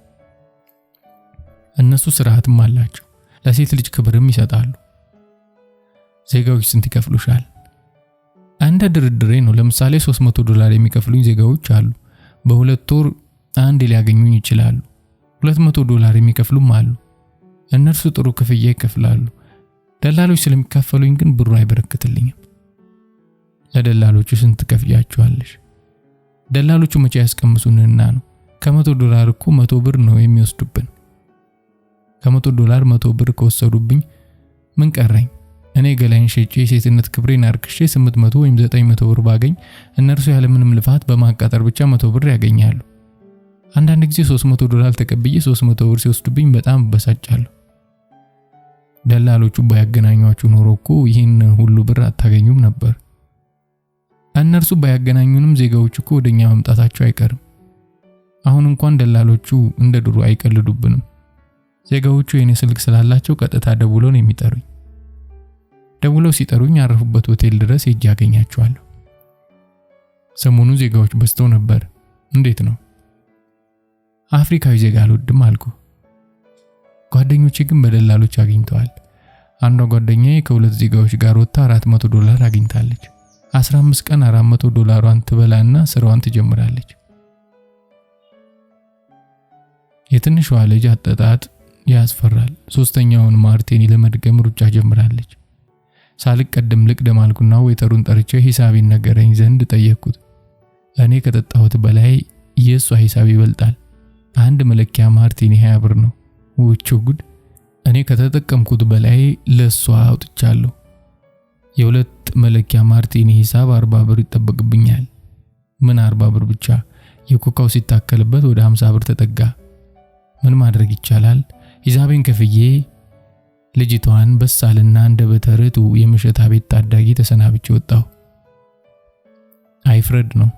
እነሱ ስርዓትም አላቸው። ለሴት ልጅ ክብርም ይሰጣሉ። ዜጋዎች ስንት ይከፍሉሻል? አንድ ድርድሬ ነው። ለምሳሌ $300 የሚከፍሉኝ ዜጋዎች አሉ። በ2 ወር አንድ ሊያገኙኝ ይችላሉ። $200 የሚከፍሉም አሉ። እነርሱ ጥሩ ክፍያ ይከፍላሉ። ደላሎች ስለሚከፈሉኝ ግን ብሩ አይበረክትልኝም። ለደላሎቹ ስንት ከፍያቸዋለሽ? ደላሎቹ መቼ ያስቀምሱንና ነው? ከ$100 እኮ 100 ብር ነው የሚወስዱብን። ከ$100 100 ብር ከወሰዱብኝ ምን ቀረኝ? እኔ ገላይን ሸጬ የሴትነት ክብሬን አርክሼ 800 ወይም 900 ብር ባገኝ እነርሱ ያለምንም ልፋት በማቃጠር ብቻ 100 ብር ያገኛሉ። አንዳንድ ጊዜ $300 ተቀብዬ 300 ብር ሲወስዱብኝ በጣም በሳጫለሁ። ደላሎቹ ባያገናኟችሁ ኖሮ እኮ ይህን ሁሉ ብር አታገኙም ነበር። እነርሱ ባያገናኙንም ዜጋዎቹ እኮ ወደኛ መምጣታቸው አይቀርም። አሁን እንኳን ደላሎቹ እንደ ድሮ አይቀልዱብንም። ዜጋዎቹ የኔ ስልክ ስላላቸው ቀጥታ ደውለው ነው የሚጠሩኝ። ደውለው ሲጠሩኝ ያረፉበት ሆቴል ድረስ ሄጄ አገኛቸዋለሁ። ሰሞኑ ዜጋዎች በዝተው ነበር። እንዴት ነው? አፍሪካዊ ዜጋ አልወድም አልኩ። ጓደኞቼ ግን በደላሎች አግኝተዋል። አንዷ ጓደኛዬ ከሁለት ዜጋዎች ጋር ወጣ $400 አግኝታለች። 15 ቀን $400 ትበላና ስራዋን ትጀምራለች። የትንሿ ልጅ አጠጣጥ ያስፈራል። ሶስተኛውን ማርቲኒ ለመድገም ሩጫ ጀምራለች። ሳልቀደም ልቅደም አልኩና ዌተሩን ጠርቼ ሂሳቤን ነገረኝ ዘንድ ጠየቅኩት። እኔ ከጠጣሁት በላይ የሷ ሂሳብ ይበልጣል። አንድ መለኪያ ማርቲኒ 20 ብር ነው። ወቾ ጉድ! እኔ ከተጠቀምኩት በላይ ለሷ አውጥቻለሁ። የሁለት መለኪያ ማርቲኒ ሂሳብ 40 ብር ይጠበቅብኛል። ምን 40 ብር ብቻ? የኮካው ሲታከልበት ወደ 50 ብር ተጠጋ። ምን ማድረግ ይቻላል? ሂሳቤን ከፍዬ ልጅቷን በሳልና እንደ በተርቱ የመሸታ ቤት ታዳጊ ተሰናብቼ ወጣሁ። አይፍረድ ነው።